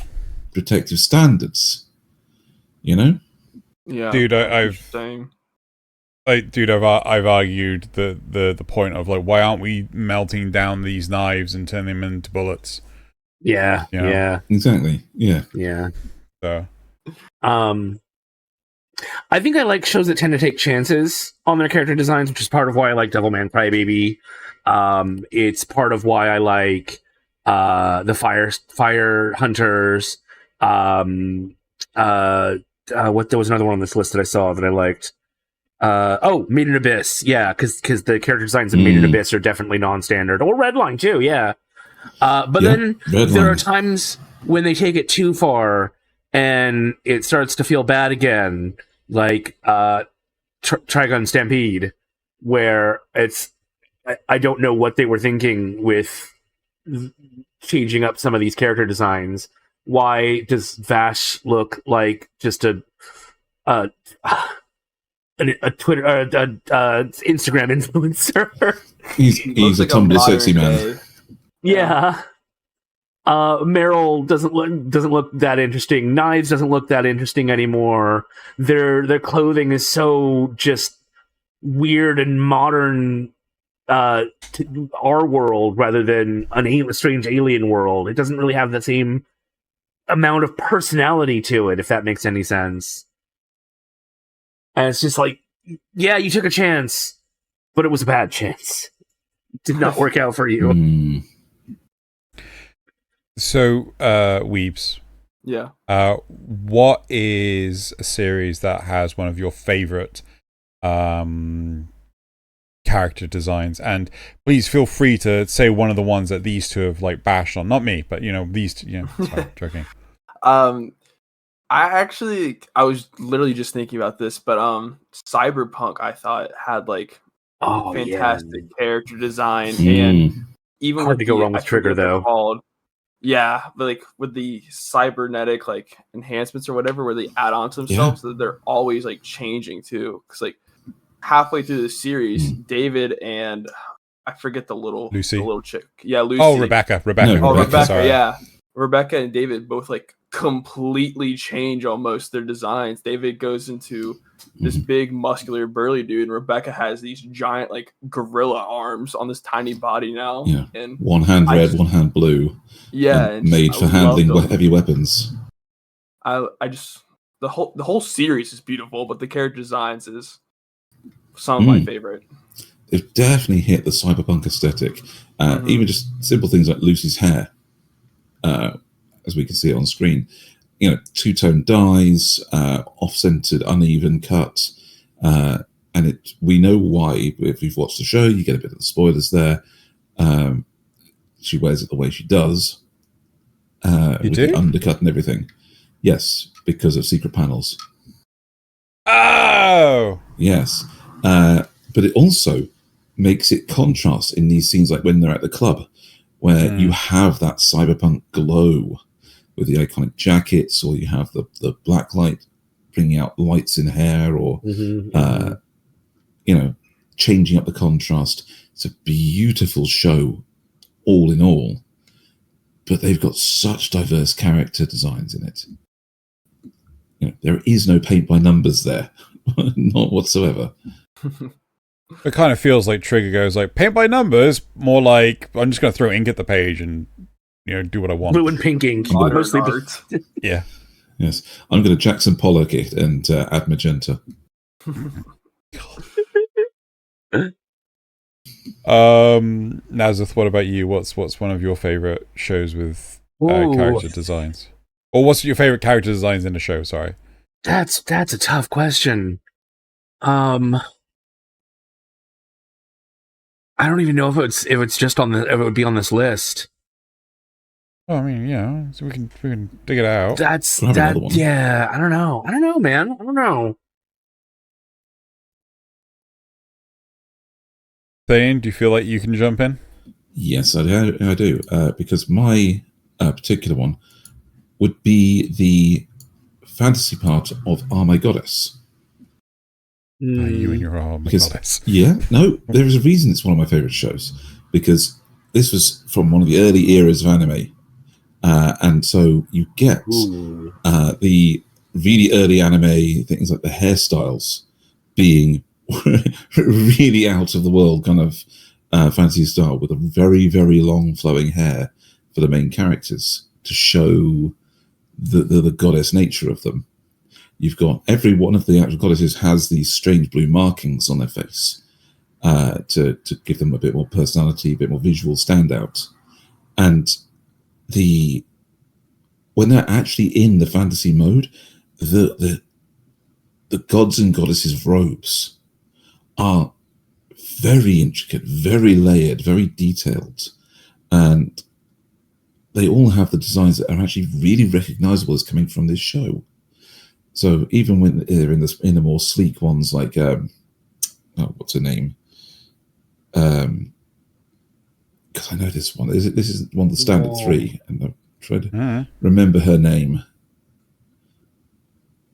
protective standards. Yeah, dude, I've argued the point of like, why aren't we melting down these knives and turning them into bullets? Yeah, yeah, exactly. Yeah. So, I think I like shows that tend to take chances on their character designs, which is part of why I like Devilman Crybaby. It's part of why I like the Fire Hunters. What there was another one on this list that I saw that I liked. Made in Abyss, yeah, because the character designs in Made in Abyss are definitely non-standard, or Redline too, yeah. But then there are times when they take it too far and it starts to feel bad again, like Trigun Stampede, where I don't know what they were thinking with changing up some of these character designs. Why does Vash look like just a Twitter, Instagram influencer? He's a Tumblr sexy man. Yeah. Meryl doesn't look that interesting. Knives doesn't look that interesting anymore. Their clothing is so just weird and modern to our world rather than a strange alien world. It doesn't really have the same amount of personality to it, if that makes any sense. And it's just like, yeah, you took a chance, but it was a bad chance. It did not work out for you. So, Wiibz. Yeah. What is a series that has one of your favorite character designs? And please feel free to say one of the ones that these two have like bashed on. Not me, but these two. Sorry, joking. I was literally just thinking about this, but Cyberpunk I thought had like fantastic character design, and even hard to go wrong with Trigger though. Yeah, but like with the cybernetic like enhancements or whatever, where they add on to themselves, that they're always like changing too. Because like halfway through the series, David and I forget the little chick. Yeah, Lucy. Oh, Rebecca. Sorry. Yeah, Rebecca and David both like completely change almost their designs. David goes into this big muscular burly dude, and Rebecca has these giant like gorilla arms on this tiny body now. Yeah, and one hand red, one hand blue. Yeah, and made for handling heavy weapons. I just the whole series is beautiful, but the character designs is some of my favorite. They've definitely hit the cyberpunk aesthetic. Even just simple things like Lucy's hair. As we can see on screen, two-tone dyes, off-centered, uneven cut, and we know why. If you've watched the show, you get a bit of the spoilers there. She wears it the way she does, with the undercut and everything. Yes, because of secret panels. Oh, yes, but it also makes it contrast in these scenes, like when they're at the club, where you have that cyberpunk glow with the iconic jackets, or you have the black light bringing out lights in hair, or changing up the contrast. It's a beautiful show, all in all, but they've got such diverse character designs in it. There is no paint by numbers there, not whatsoever. It kind of feels like Trigger goes like paint by numbers, more like I'm just going to throw ink at the page and do what I want. Blue and pink ink, mostly art. Yeah. Yes, I'm going to Jackson Pollock it and add magenta. Nasuth, what about you? What's one of your favorite shows with character designs? Or what's your favorite character designs in the show? Sorry, that's a tough question. I don't even know if it's just on if it would be on this list. Well, I mean, yeah, so we can dig it out. That's Grab that. another one. Yeah, I don't know, man. I don't know. Thane, do you feel like you can jump in? Yes, I do. Because my particular one would be the fantasy part of Are My Goddess. You and your arm, goddess. Yeah, no, there is a reason it's one of my favorite shows, because this was from one of the early eras of anime, and so you get the really early anime things like the hairstyles being really out of the world kind of fantasy style, with a very, very long flowing hair for the main characters to show the goddess nature of them. You've got every one of the actual goddesses has these strange blue markings on their face to give them a bit more personality, a bit more visual standout. And when they're actually in the fantasy mode, the gods and goddesses' robes are very intricate, very layered, very detailed, and they all have the designs that are actually really recognizable as coming from this show. So even when they're in the more sleek ones, like what's her name? Because I know this one. This is one of the standard three, and I'm trying to remember her name.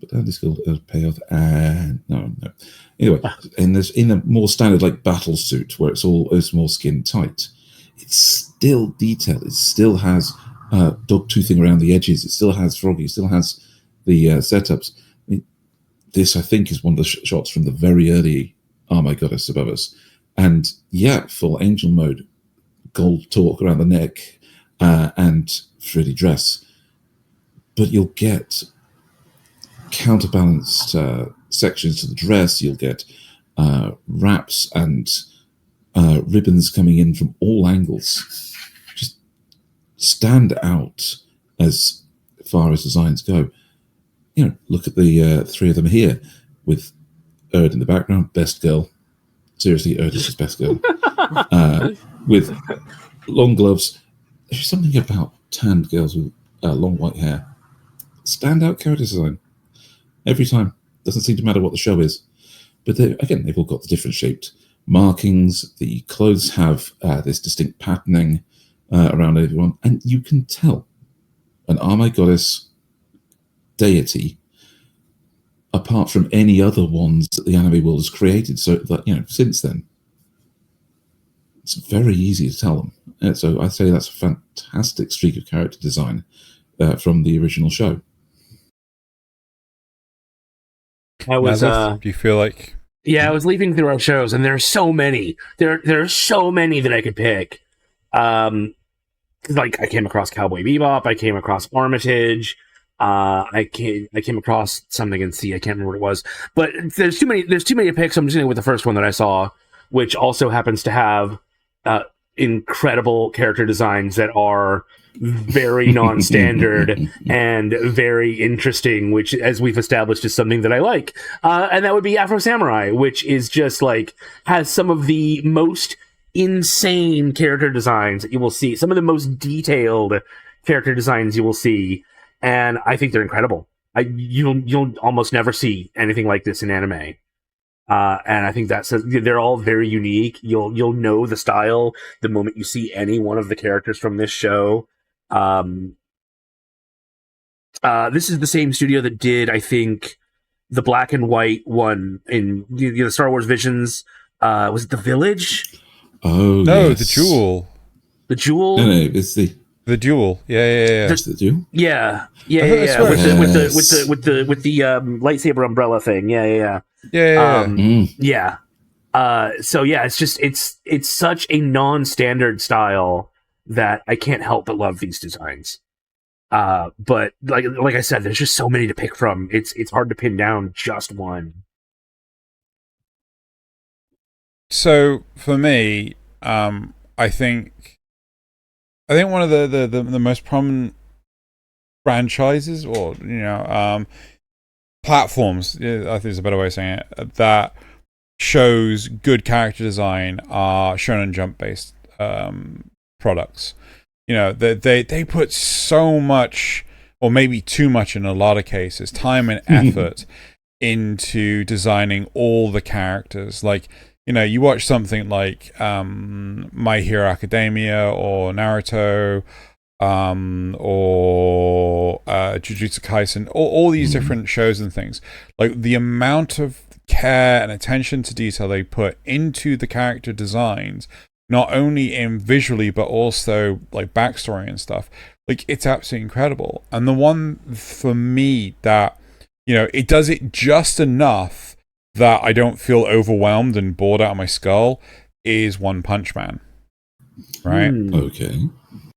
But that is called Payoff. No. Anyway, in a more standard like battle suit where it's more skin tight, it's still detailed. It still has dog toothing around the edges. It still has Froggy. It still has the setups. I mean, this, I think, is one of the shots from the very early Are My Goddess above us. And yeah, full angel mode, gold torque around the neck, and frilly dress. But you'll get counterbalanced sections to the dress. You'll get wraps and ribbons coming in from all angles. Just stand out as far as designs go. You know, look at the three of them here with Erd in the background, best girl. Seriously, Erd is his best girl. With long gloves. There's something about tanned girls with long white hair. Standout character design. Every time. Doesn't seem to matter what the show is. But they've all got the different shaped markings. The clothes have this distinct patterning around everyone. And you can tell an Are My Goddess deity apart from any other ones that the anime world has created. So that, since then, it's very easy to tell them. And so I'd say that's a fantastic streak of character design from the original show. I was. Do you feel like? Yeah, I was leafing through our shows, and there's so many. There are so many that I could pick. Like I came across Cowboy Bebop, I came across Armitage. I came across something in C. I can't remember what it was, but there's too many to pick. So I'm just going with the first one that I saw, which also happens to have incredible character designs that are very non-standard and very interesting, which, as we've established, is something that I like. And that would be Afro Samurai, which is just has some of the most insane character designs that you will see, some of the most detailed character designs you will see. And I think they're incredible. You'll almost never see anything like this in anime. And I think they're all very unique. You'll know the style the moment you see any one of the characters from this show. This is the same studio that did, I think, the black and white one in the Star Wars Visions. Was it The Village? Oh no, yes. The Jewel. The Jewel? No, it's the Duel. Yeah. That's the Jewel. Yeah. Yes. With the lightsaber umbrella thing. Yeah. Yeah. So yeah, it's such a non-standard style that I can't help but love these designs. But like I said, there's just so many to pick from. It's hard to pin down just one. So for me, I think one of the most prominent franchises, or platforms, I think is a better way of saying it, that shows good character design are Shonen Jump based products. You know, they put so much, or maybe too much in a lot of cases, time and effort into designing all the characters. Like, you know, you watch something like My Hero Academia or Naruto, or Jujutsu Kaisen, all these different shows and things. Like, the amount of care and attention to detail they put into the character designs, not only in visually but also like backstory and stuff, like, it's absolutely incredible. And the one for me that, you know, it does it just enough that I don't feel overwhelmed and bored out of my skull is One Punch Man, right? Okay.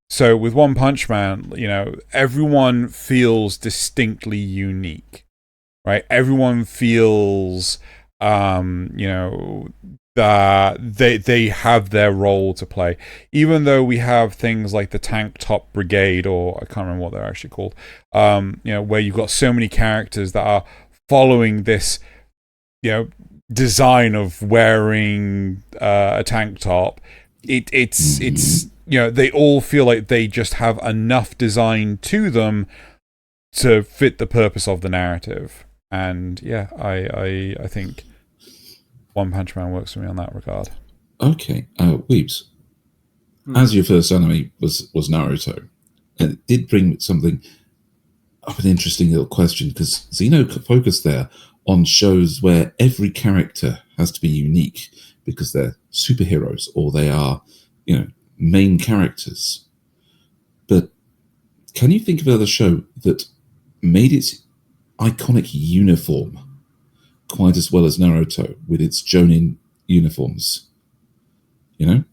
So with One Punch Man, you know, everyone feels distinctly unique, right? Everyone feels, you know, that they have their role to play. Even though we have things like the Tank Top Brigade, or I can't remember what they're actually called, you know, where you've got so many characters that are following this, you know, design of wearing a tank top. It's you know, they all feel like they just have enough design to them to fit the purpose of the narrative. And yeah, I think One Punch Man works for me on that regard. Okay, Wiibz, as your first anime was Naruto, and it did bring something up, an interesting little question, because Xeno focused there on shows where every character has to be unique because they're superheroes or they are, you know, main characters. But can you think of another show that made its iconic uniform quite as well as Naruto with its Jonin uniforms? You know,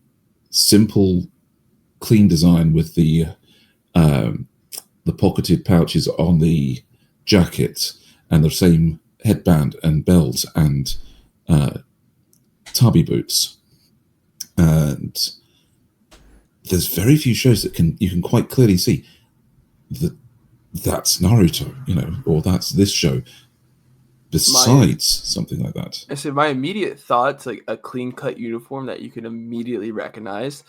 simple, clean design with the pocketed pouches on the jacket and the same headband and belt and tabi boots. And there's very few shows that you can quite clearly see that that's Naruto, you know, or that's this show. Besides something like that. I said my immediate thought to like a clean cut uniform that you can immediately recognize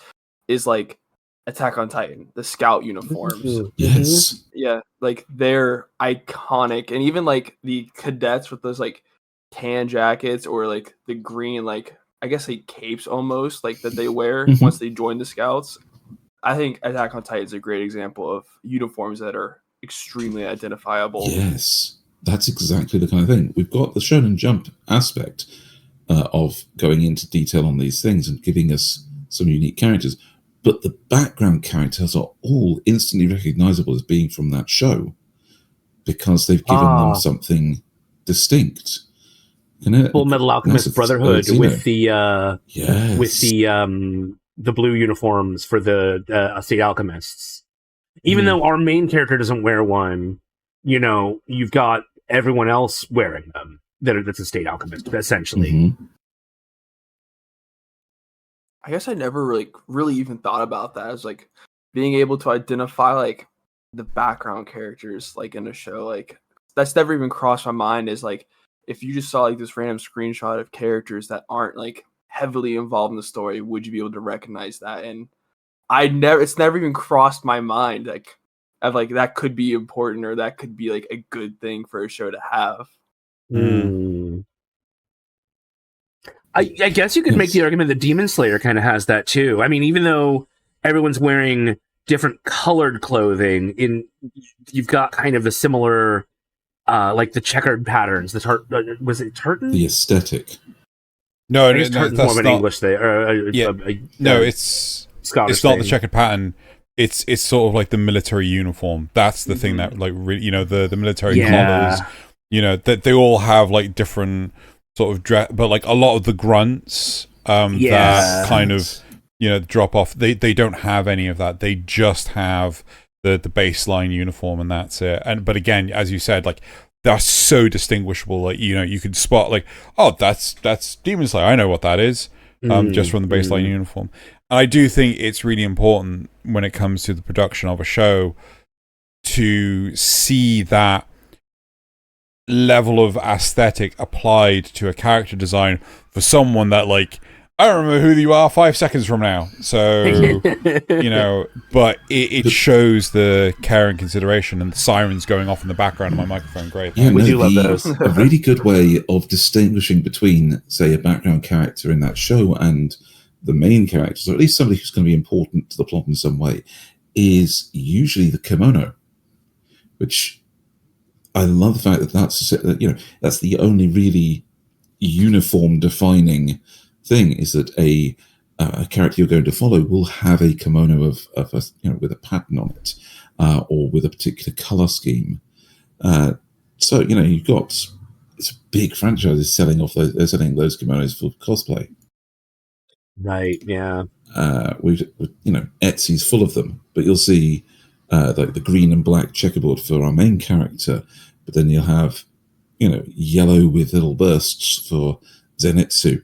is like Attack on Titan, the scout uniforms. Yes. Yeah, like they're iconic. And even like the cadets with those like tan jackets or like the green, like I guess like capes almost, like that they wear once they join the scouts. I think Attack on Titan is a great example of uniforms that are extremely identifiable. Yes, that's exactly the kind of thing. We've got the Shonen Jump aspect of going into detail on these things and giving us some unique characters. But the background characters are all instantly recognizable as being from that show because they've given them something distinct. Full Metal Alchemist Brotherhood with the the blue uniforms for the State Alchemists. Even though our main character doesn't wear one, you know, you've got everyone else wearing them. That's a State Alchemist, essentially. I guess I never really even thought about that as like being able to identify like the background characters like in a show. Like that's never even crossed my mind, is like if you just saw like this random screenshot of characters that aren't like heavily involved in the story, would you be able to recognize that? And it's never even crossed my mind like of like that could be important or that could be like a good thing for a show to have. I guess you could make the argument that Demon Slayer kind of has that too. I mean, even though everyone's wearing different colored clothing, you've got kind of the similar, like the checkered patterns. Was it tartan? The aesthetic. No, that's more of an not English thing. It's Scottish. It's not thing. the checkered pattern. It's sort of like the military uniform. That's the thing that like you know the military collars. You know that they all have like different sort of dress, but like a lot of the grunts that kind of, you know, drop off. They don't have any of that. They just have the baseline uniform and that's it. But again, as you said, like they're so distinguishable. Like, you know, you can spot like, oh, that's Demon Slayer. I know what that is. Just from the baseline uniform. And I do think it's really important when it comes to the production of a show to see that level of aesthetic applied to a character design for someone that, like, I don't remember who you are 5 seconds from now. So, you know, but it shows the care and consideration, and the sirens going off in the background of my microphone. Great. Yeah, We do love those. A really good way of distinguishing between, say, a background character in that show and the main characters, or at least somebody who's going to be important to the plot in some way, is usually the kimono, which I love the fact that that's the only really uniform defining thing, is that a character you're going to follow will have a kimono of with a pattern on it, or with a particular color scheme. So you've got, it's a big franchise selling those kimonos for cosplay. Right. Yeah. Etsy's full of them, but you'll see like the green and black checkerboard for our main character, but then you'll have yellow with little bursts for Zenitsu.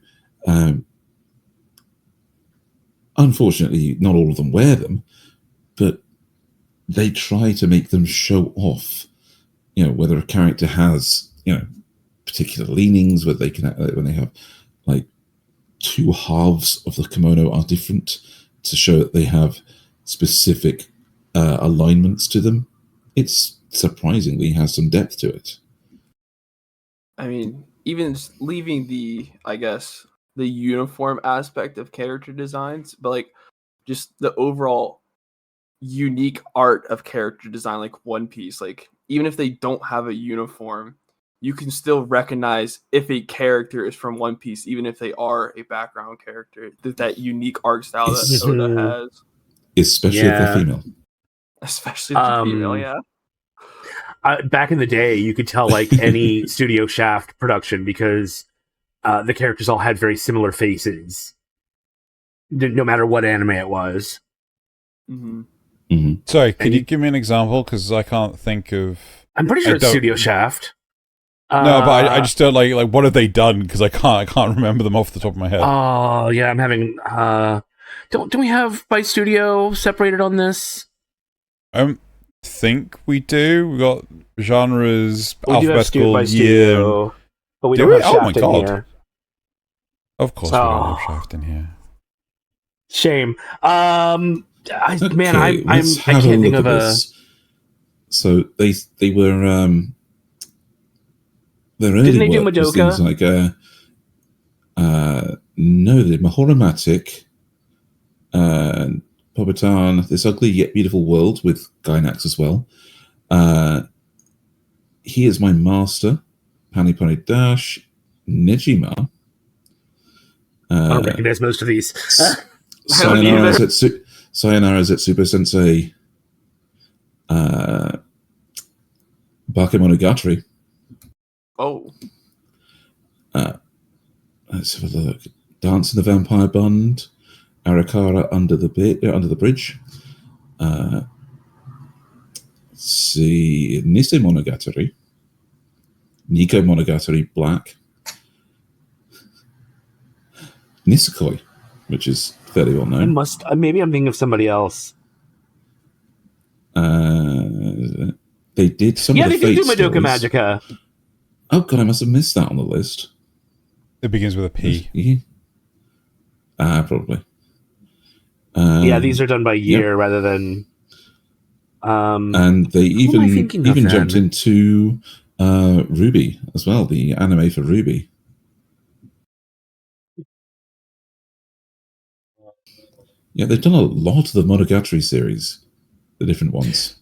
Unfortunately, not all of them wear them, but they try to make them show off, whether a character has, particular leanings, whether they can, when they have like two halves of the kimono are different, to show that they have specific alignments to them. It's surprisingly has some depth to it. I mean, even leaving the uniform aspect of character designs, but like just the overall unique art of character design, like One Piece, like even if they don't have a uniform, you can still recognize if a character is from One Piece, even if they are a background character. That unique art style that Oda has. Especially if they're female. Especially if they're female, yeah. Back in the day, you could tell like any Studio Shaft production because the characters all had very similar faces, no matter what anime it was. Mm-hmm. Mm-hmm. Sorry, could you give me an example? Because I can't think of... I'm pretty sure it's Studio Shaft. No, but I just don't like what have they done? Because I can't remember them off the top of my head. Oh yeah, I'm having. Don't we have by studio separated on this? I think we do. We got genres, We do have alphabetical by year. studio, but we Do don't we? have Shaft Oh my in God. here. Of course, we don't have Shaft in here. Shame. Okay, I can't think of a. this. So they were their early Didn't they do work was Madoka? things like no, they did Mahoromatic, Popotan, This Ugly Yet Beautiful World with Gainax as well. He Is My Master, Pani Pani Dash, Nejima. I don't recognize most of these. Sayonara Zetsubo Sensei, Bakemonogatari. Oh. Let's have a look. Dance in the Vampire Bund, Arakara Under the Bridge. Let's see, Nisei Monogatari, Nico Monogatari Black, Nisekoi, which is fairly well known. Maybe I'm thinking of somebody else. They did some. Yeah, of the they did do Fate Madoka stories. Magica. Oh god, I must have missed that on the list. It begins with a P. Yeah. Probably. Yeah, these are done by year rather than. And they Who am I even thinking of jumped then? into Ruby as well, the anime for Ruby. Yeah, they've done a lot of the Monogatari series, the different ones.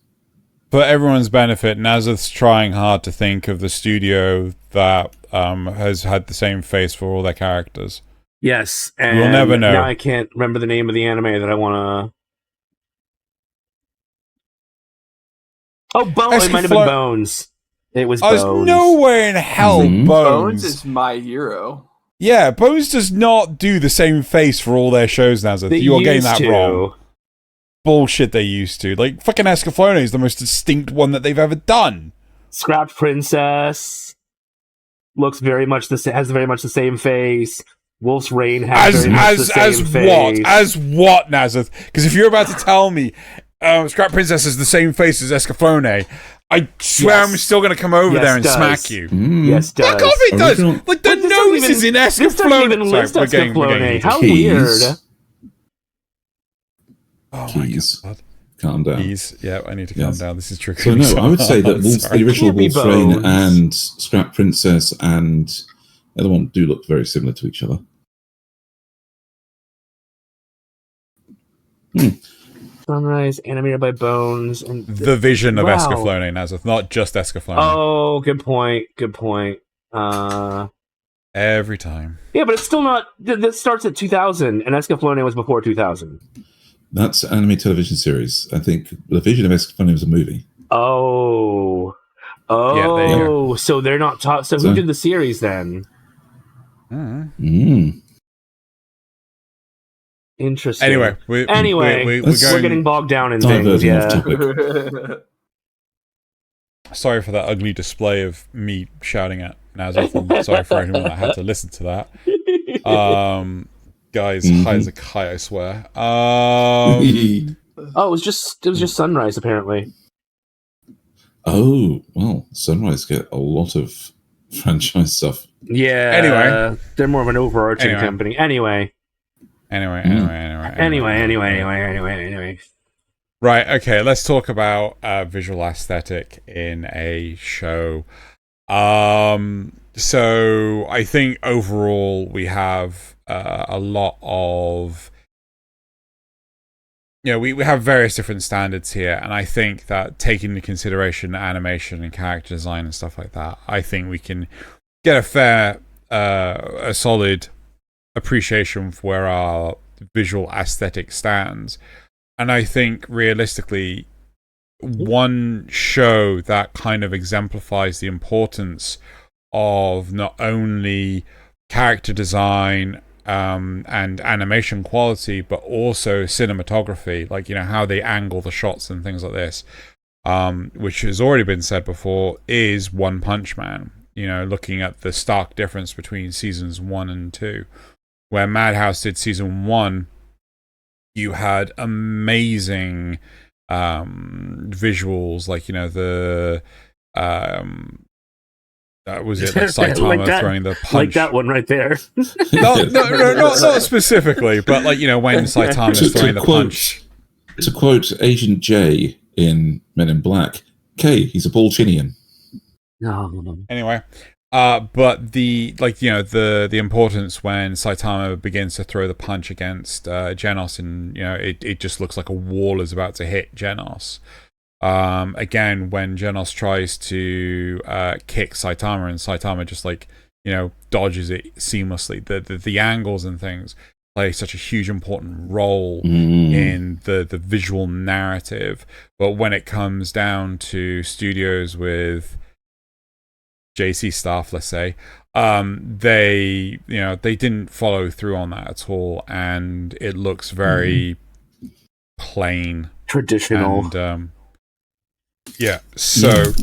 For everyone's benefit, Nasuth's trying hard to think of the studio that has had the same face for all their characters. Yes, and We'll never know. Now I can't remember the name of the anime that I want to. Oh, Bones! It might have been Bones. It was Bones. There's no way in hell Mhm. Bones Bones. is my hero. Yeah, Bones does not do the same face for all their shows, Nasuth. They You are getting used that to. wrong. Bullshit they used to. Like, fucking Escaflowne is the most distinct one that they've ever done. Scrapped Princess looks very much has very much the same face. Wolf's Rain has very much the same face. As what, Nasuth? Because if you're about to tell me Scrap Princess is the same face as Escaflowne, I swear Yes. I'm still going to come over Yes, there and does. smack you. Yes, does. Fuck off, it does! Original- Like, the But this nose doesn't is in This doesn't even Escaflowne. list Sorry, we're getting Escaflowne. How Keys. weird. Oh Keys. my god. Calm down. Keys. Yeah, I need to calm Yes. down. This is tricky. So no, I would say that the original Can't be Wolfrain Bones. and Scrap Princess and the other one do look very similar to each other. Sunrise, animated by Bones, and The vision of Wow. Escaflowne, Nasuth, not just Escaflowne. Oh, good point. Good point. Every time. Yeah, but it's still not. This starts at 2000, and Escaflowne was before 2000. That's an anime television series. I think the Vision of Escaflowne was a movie. Oh, Yeah, there you go. so they're not. So who did the series then? Interesting. Anyway, we're we're getting bogged down in things. Diverting off Yeah. topic. Sorry for that ugly display of me shouting at Nasuth. I'm sorry for anyone that had to listen to that. Guys, high as a kite, I swear. Oh, it was just Sunrise apparently. Oh, well, Sunrise get a lot of franchise stuff. Yeah. Anyway. They're more of an overarching company. Anyway. Anyway. Right, okay, let's talk about visual aesthetic in a show. So I think overall we have a lot of, we have various different standards here, and I think that taking into consideration animation and character design and stuff like that, I think we can get a solid appreciation for where our visual aesthetic stands. And I think realistically, one show that kind of exemplifies the importance of not only character design and animation quality, but also cinematography, like, how they angle the shots and things like this, which has already been said before, is One Punch Man. Looking at the stark difference between seasons 1 and 2, where Madhouse did season 1, you had amazing visuals, like was it like Saitama throwing the punch? Like that one right there. no, not specifically, but like when Saitama is throwing the punch. To quote Agent J in Men in Black, K, he's a Balchinian. No. Anyway, but the importance when Saitama begins to throw the punch against Genos, and it just looks like a wall is about to hit Genos. Again, when Genos tries to kick Saitama, and Saitama just dodges it seamlessly. The angles and things play such a huge important role in the visual narrative. But when it comes down to studios with JC staff, let's say, they didn't follow through on that at all, and it looks very plain, traditional, and so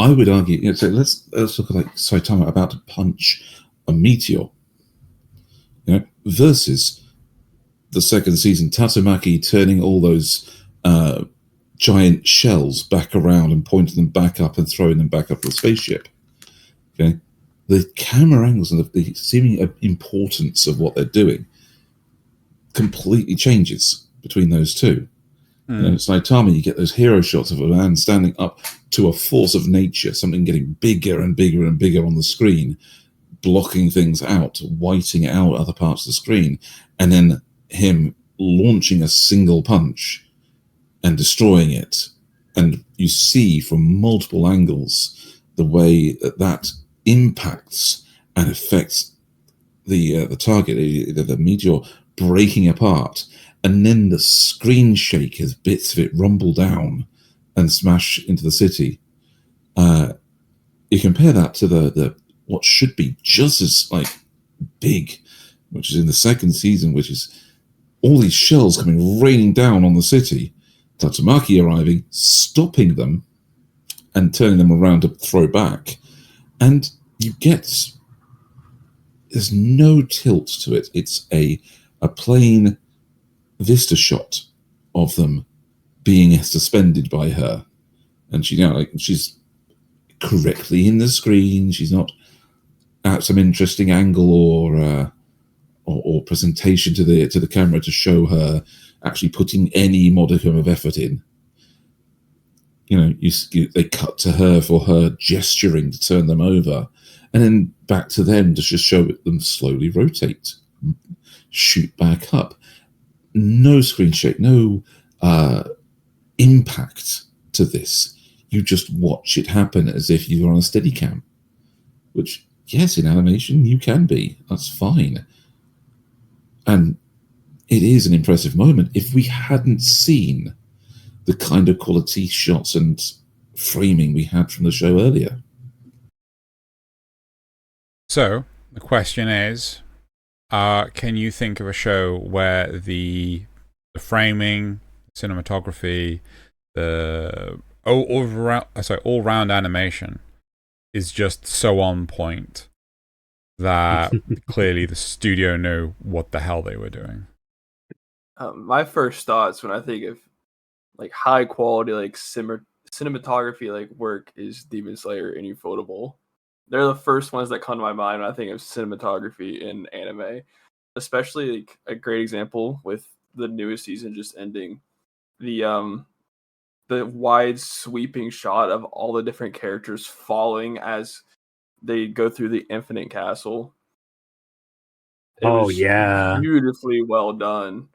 I would argue, so let's look at like Saitama about to punch a meteor, versus the second season, Tatsumaki turning all those giant shells back around and pointing them back up and throwing them back up the spaceship. Okay, the camera angles and the seeming importance of what they're doing completely changes between those two. It's Saitama, you get those hero shots of a man standing up to a force of nature, something getting bigger and bigger and bigger on the screen, blocking things out, whiting out other parts of the screen, and then him launching a single punch and destroying it. And you see from multiple angles the way that impacts and affects the target, the meteor breaking apart, and then the screen shake as bits of it rumble down and smash into the city. You compare that to the what should be just as big, which is in the second season, which is all these shells coming raining down on the city. Tatsumaki arriving, stopping them, and turning them around to throw back. And you get, there's no tilt to it. It's a plain vista shot of them being suspended by her. and she's correctly in the screen. She's not at some interesting angle or presentation to the camera to show her actually putting any modicum of effort in. They cut to her for her gesturing to turn them over, and then back to them to just show them slowly rotate, shoot back up. No screen shake, no impact to this. You just watch it happen as if you're on a Steadicam, which, yes, in animation you can be. That's fine. And it is an impressive moment. If we hadn't seen the kind of quality shots and framing we had from the show earlier. So, the question is, can you think of a show where the framing, cinematography, the all-round animation is just so on point that clearly the studio knew what the hell they were doing? My first thoughts when I think of like high quality like cinematography like work is Demon Slayer and Ufotable. They're the first ones that come to my mind when I think of cinematography in anime. Especially like a great example with the newest season just ending. The wide sweeping shot of all the different characters falling as they go through the Infinite Castle. It was beautifully well done.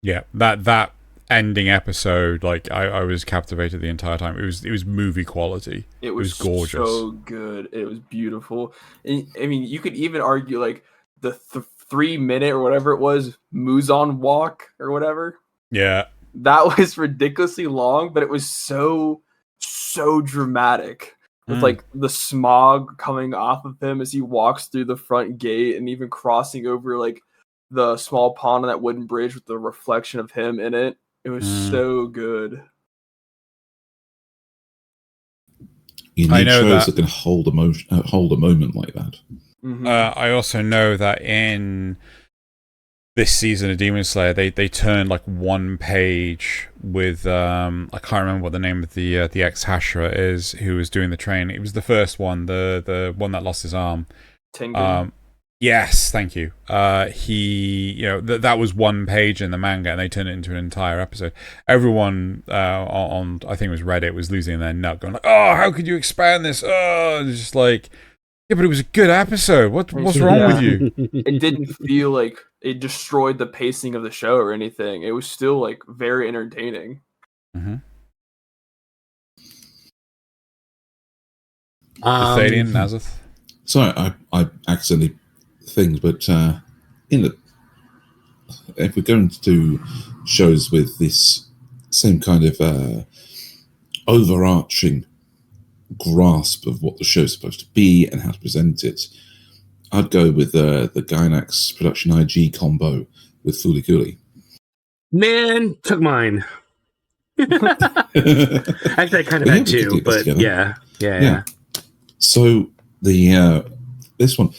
Yeah, that ending episode, like I was captivated the entire time. It was movie quality. It was gorgeous, so good. It was beautiful. And, I mean, you could even argue like the 3-minute or whatever it was Muzan walk or whatever. Yeah, that was ridiculously long, but it was so dramatic with like the smog coming off of him as he walks through the front gate and even crossing over like the small pond on that wooden bridge with the reflection of him in it. It was so good. You need shows that can hold a moment like that. Mm-hmm. I also know that in this season of Demon Slayer, they turned like one page with I can't remember what the name of the ex-Hashira is who was doing the training. It was the first one, the one that lost his arm. Tengen. Yes, thank you. He, that was one page in the manga, and they turned it into an entire episode. Everyone on I think it was Reddit was losing their nut, going like, "Oh, how could you expand this?" Oh, it's just like, yeah, but it was a good episode. What's wrong with you? It didn't feel like it destroyed the pacing of the show or anything. It was still like very entertaining. Mm-hmm. Thaylien, Nasuth. Sorry, I accidentally things, but if we're going to do shows with this same kind of overarching grasp of what the show's supposed to be and how to present it, I'd go with the Gainax production IG combo with Fooly Cooly. Man, took mine. Actually, I kind of had two, but yeah. So the this one,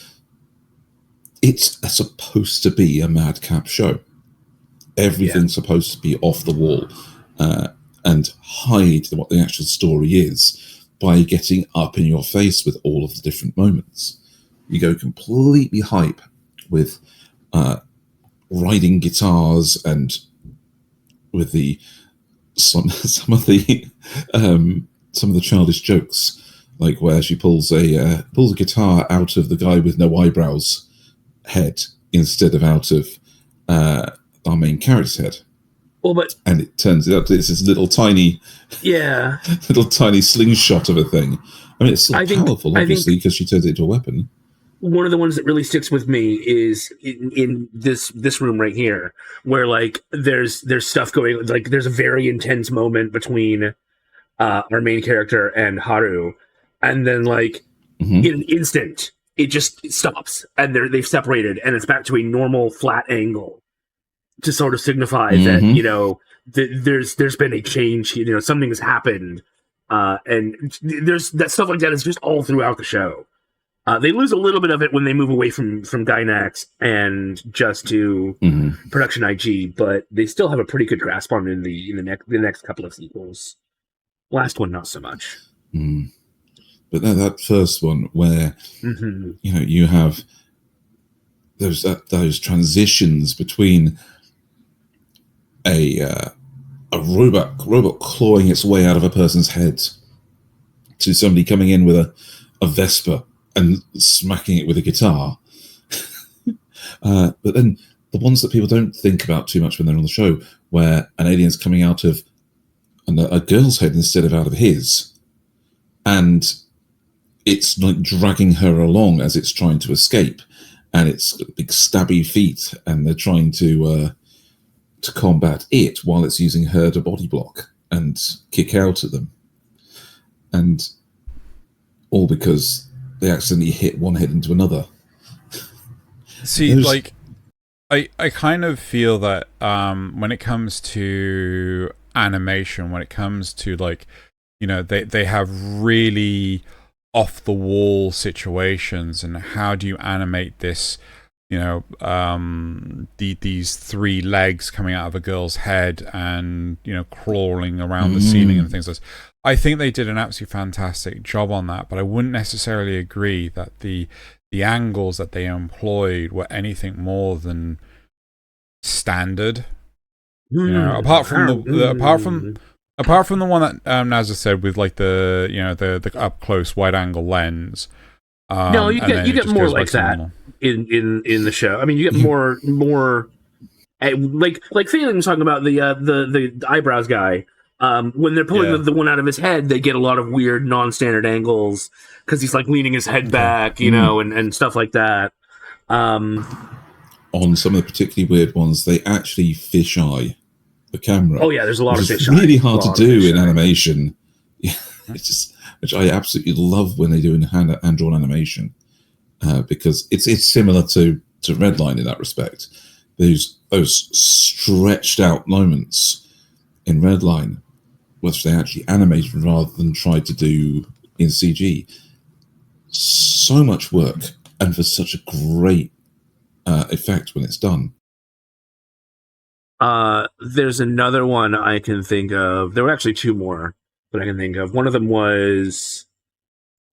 it's supposed to be a madcap show. Everything's supposed to be off the wall and hide what the actual story is by getting up in your face with all of the different moments. You go completely hype with riding guitars and with the some of the childish jokes, like where she pulls a guitar out of the guy with no eyebrows head instead of out of our main character's head. Well, but and it turns out it's this little tiny slingshot of a thing. I mean, it's still powerful, obviously, because she turns it into a weapon. One of the ones that really sticks with me is in this room right here, where like there's stuff going, like there's a very intense moment between our main character and Haru, and then like in an instant it just stops and they've separated and it's back to a normal flat angle to sort of signify that there's been a change, something has happened, and there's that stuff like that is just all throughout the show. They lose a little bit of it when they move away from Gainax and just to production IG, but they still have a pretty good grasp on it in the next couple of sequels. Last one, not so much. But that first one where you have those transitions between a robot clawing its way out of a person's head to somebody coming in with a Vespa and smacking it with a guitar. But then the ones that people don't think about too much when they're on the show, where an alien's coming out of a girl's head instead of out of his, and it's like dragging her along as it's trying to escape, and it's got big stabby feet, and they're trying to combat it while it's using her to body block and kick out at them, and all because they accidentally hit one head into another. See, like, I kind of feel that when it comes to animation, when it comes to, like, they have really off the wall situations, and how do you animate this, these three legs coming out of a girl's head and crawling around the ceiling and things like this. I think they did an absolutely fantastic job on that, but I wouldn't necessarily agree that the angles that they employed were anything more than standard. Apart from the one that Nasuth said with, like, the up close wide angle lens. No, you get more like that in the show. I mean, you get more like Thaylien was talking about the eyebrows guy. When they're pulling the one out of his head, they get a lot of weird non-standard angles because he's like leaning his head back, and stuff like that. On some of the particularly weird ones, they actually fisheye the camera. Oh yeah, there's a lot of fisheye. It's really hard to do in animation. Yeah, it's just, which I absolutely love when they do in hand-drawn animation, because it's similar to Redline in that respect. Those stretched out moments in Redline, which they actually animated rather than tried to do in CG. So much work, and for such a great effect when it's done. There's another one I can think of. There were actually two more that I can think of. One of them was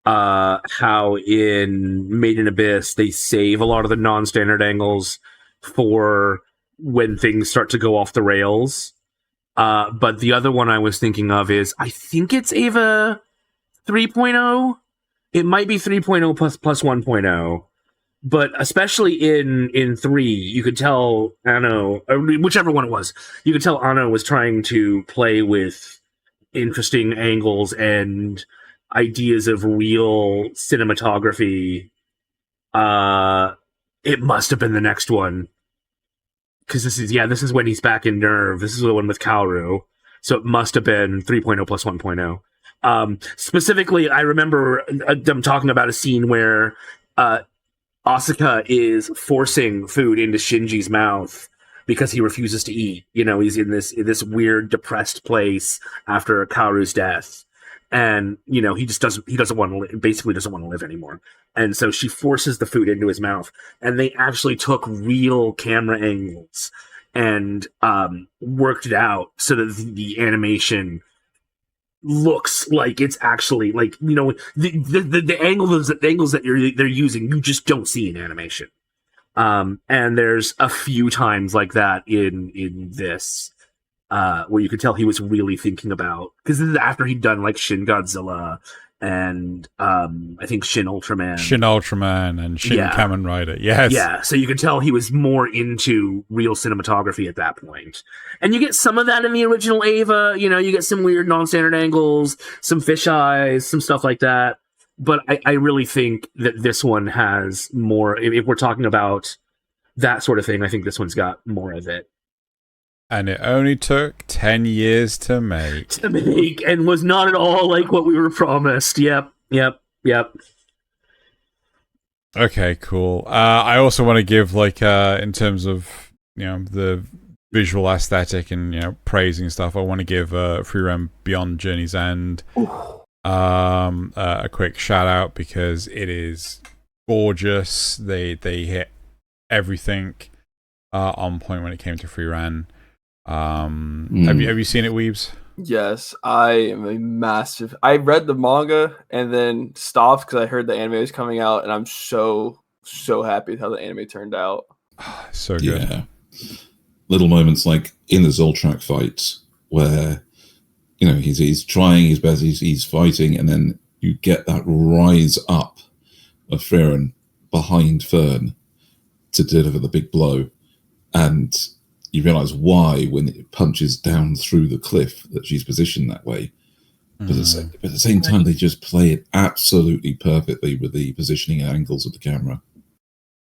how in Made in Abyss they save a lot of the non-standard angles for when things start to go off the rails. But the other one I was thinking of is, I think it's Ava 3.0. It might be 3.0 plus 1.0. But especially in 3, you could tell Anno, or whichever one it was, you could tell Anno was trying to play with interesting angles and ideas of real cinematography. It must have been the next one. Because this is when he's back in Nerve. This is the one with Kaoru. So it must have been 3.0 plus 1.0. Specifically, I remember them talking about a scene where Asuka is forcing food into Shinji's mouth because he refuses to eat. He's in this weird depressed place after Kaoru's death. And, he just doesn't want to live, basically doesn't want to live anymore. And so she forces the food into his mouth. And they actually took real camera angles and worked it out so that the animation looks like it's actually like, the angles that they're using, you just don't see in animation. And there's a few times like that in this. Where you could tell he was really thinking about, because this is after he'd done like Shin Godzilla and I think Shin Ultraman and Shin Kamen Rider. Yes. Yeah, so you could tell he was more into real cinematography at that point. And you get some of that in the original Ava, you get some weird non-standard angles, some fisheyes, some stuff like that. But I really think that this one has more, if we're talking about that sort of thing, I think this one's got more of it. And it only took 10 years to make. And was not at all like what we were promised. Yep. Okay, cool. I also want to give, like, in terms of, the visual aesthetic and, praising stuff, I want to give Frieren Beyond Journey's End a quick shout out, because it is gorgeous. They hit everything on point when it came to Frieren. Have you seen it, Wiibz? Yes, I am a massive. I read the manga and then stopped because I heard the anime was coming out, and I'm so happy with how the anime turned out. So good. Yeah. Little moments like in the Zoltrak fight where, you know, he's trying his best, he's fighting, and then you get that rise up of Frieren behind Fern to deliver the big blow, and you realise why when it punches down through the cliff that she's positioned that way. But at the same time, they just play it absolutely perfectly with the positioning angles of the camera.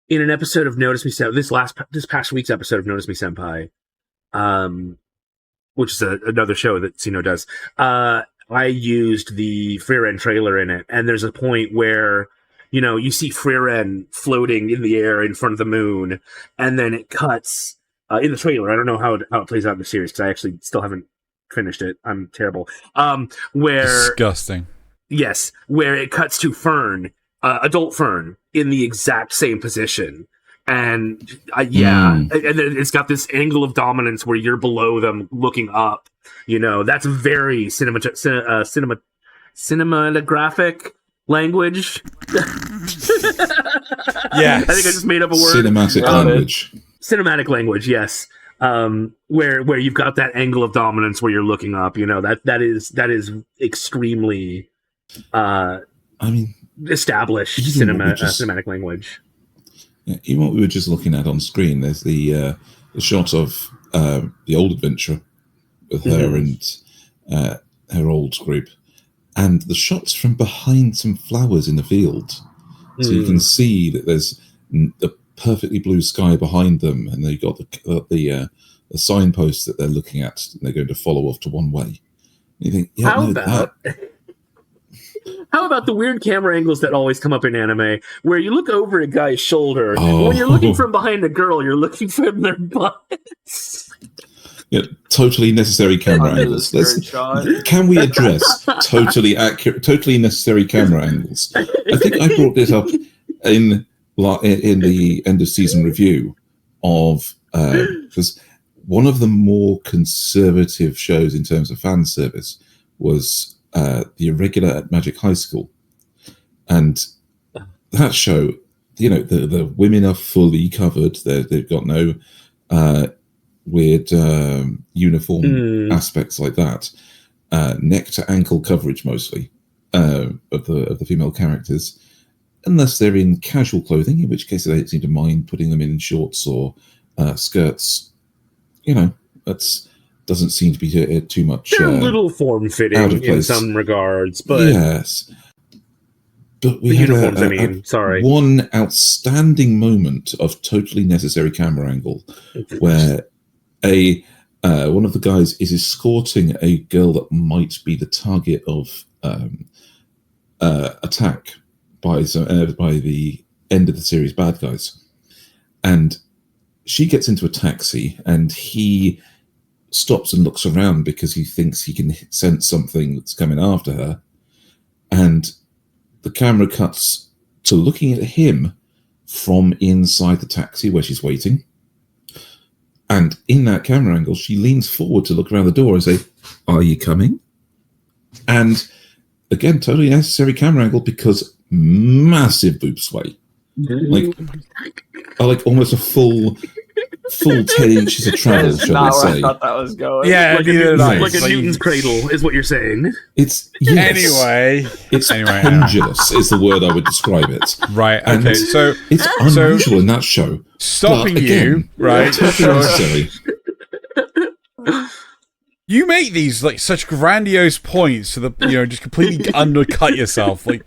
In an episode of Notice Me Senpai, this past week's episode of Notice Me Senpai, which is another show that Xeno does, I used the Frieren trailer in it, and there's a point where, you know, you see Frieren floating in the air in front of the moon, and then it cuts in the trailer. I don't know how it plays out in the series because I actually still haven't finished it. I'm terrible. Where disgusting. Yes, where it cuts to Fern, adult Fern, in the exact same position. And and then it's got this angle of dominance where you're below them looking up. You know, that's very cinematographic language. Yeah, I think I just made up a word. Cinematic language. Cinematic language, yes. Where you've got that angle of dominance where you're looking up. You know, that is extremely established cinematic language. Yeah, even what we were just looking at on screen, there's the shot of the old adventure with her and her old group, and the shots from behind some flowers in the field. So you can see that there's the perfectly blue sky behind them, and they've got the signpost that they're looking at, and they're going to follow off to one way. And you think, how about the weird camera angles that always come up in anime, where you look over a guy's shoulder, and when you're looking from behind a girl, you're looking from their butts. Yeah, totally necessary camera angles. Can we address totally necessary camera angles? I think I brought this up in the end of season review of because one of the more conservative shows in terms of fan service was the Irregular at Magic High School, and that show, you know, the women are fully covered. They've got no weird uniform aspects like that. Neck to ankle coverage mostly of the female characters, unless they're in casual clothing, in which case they don't seem to mind putting them in shorts or skirts. You know, that's doesn't seem to be too much. They're a little form-fitting in some regards, but yes. But we had one outstanding moment of totally necessary camera angle where one of the guys is escorting a girl that might be the target of attack by the end of the series bad guys, and she gets into a taxi, and he stops and looks around because he thinks he can sense something that's coming after her, and the camera cuts to looking at him from inside the taxi where she's waiting. And in that camera angle, she leans forward to look around the door and say, "Are you coming?" And again, totally necessary camera angle because massive boob sway. Like almost a full 10 inches of travel, shall we say. I thought that was going. Yeah, like a Newton's cradle is what you're saying. It's pendulous is the word I would describe it. Right. Okay. And so it's unusual in that show. Stopping you, right? Totally necessary. You make these like such grandiose points so that just completely undercut yourself. Like,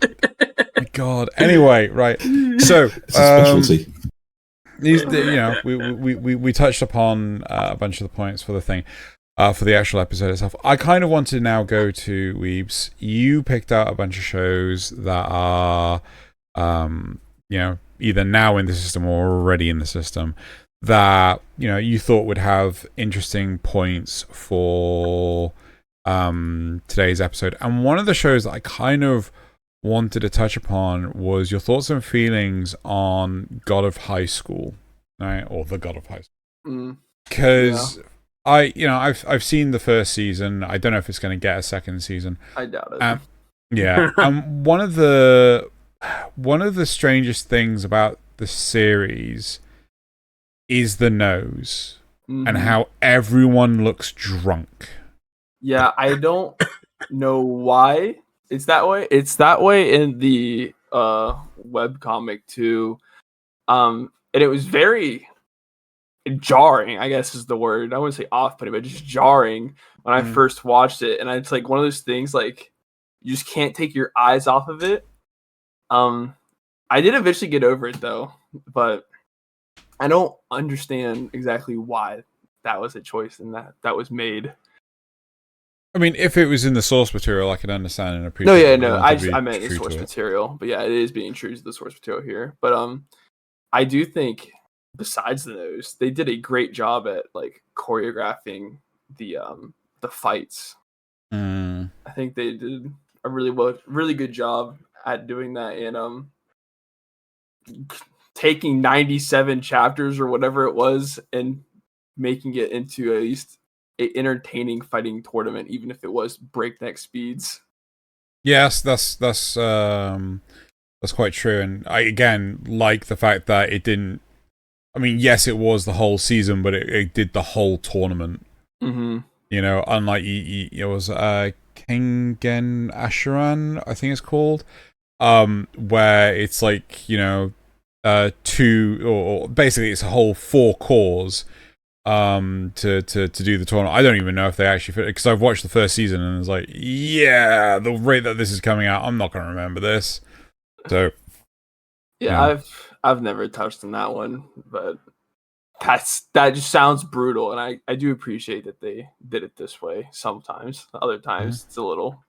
my God. Anyway, right. So it's a specialty. We touched upon a bunch of the points for the thing, for the actual episode itself. I kind of want to now go to Wiibz. You picked out a bunch of shows that are, either now in the system or already in the system that you thought would have interesting points for today's episode. And one of the shows that I kind of wanted to touch upon was your thoughts and feelings on God of High School, right? Or the God of High School. Because I've seen the first season. I don't know if it's going to get a second season. I doubt it. Yeah. One of the strangest things about the series is the nose and how everyone looks drunk. Yeah, I don't know why it's that way. It's that way in the webcomic too. And it was very jarring, I guess is the word. I wouldn't say off-putting, but just jarring when I first watched it. And it's like one of those things like you just can't take your eyes off of it. I did eventually get over it though, but I don't understand exactly why that was a choice and that was made. I mean, if it was in the source material, I could understand and appreciate. I meant the source material, but yeah, it is being true to the source material here. But I do think besides the nose, they did a great job at like choreographing the fights. I think they did a really good job at doing that and taking 97 chapters or whatever it was and making it into at least an entertaining fighting tournament, even if it was breakneck speeds. Yes, that's quite true, and I again like the fact that it didn't. I mean, yes, it was the whole season, but it did the whole tournament. Mm-hmm. You know, unlike it was Kengen Asheran, I think it's called, where it's like, you know, two or basically it's a whole 4 cores to do the tournament. I don't even know if they actually fit, because I've watched the first season and it's like, yeah, the rate that this is coming out, I'm not going to remember this. So yeah, I've never touched on that one, but that just sounds brutal, and I do appreciate that they did it this way sometimes. Other times it's a little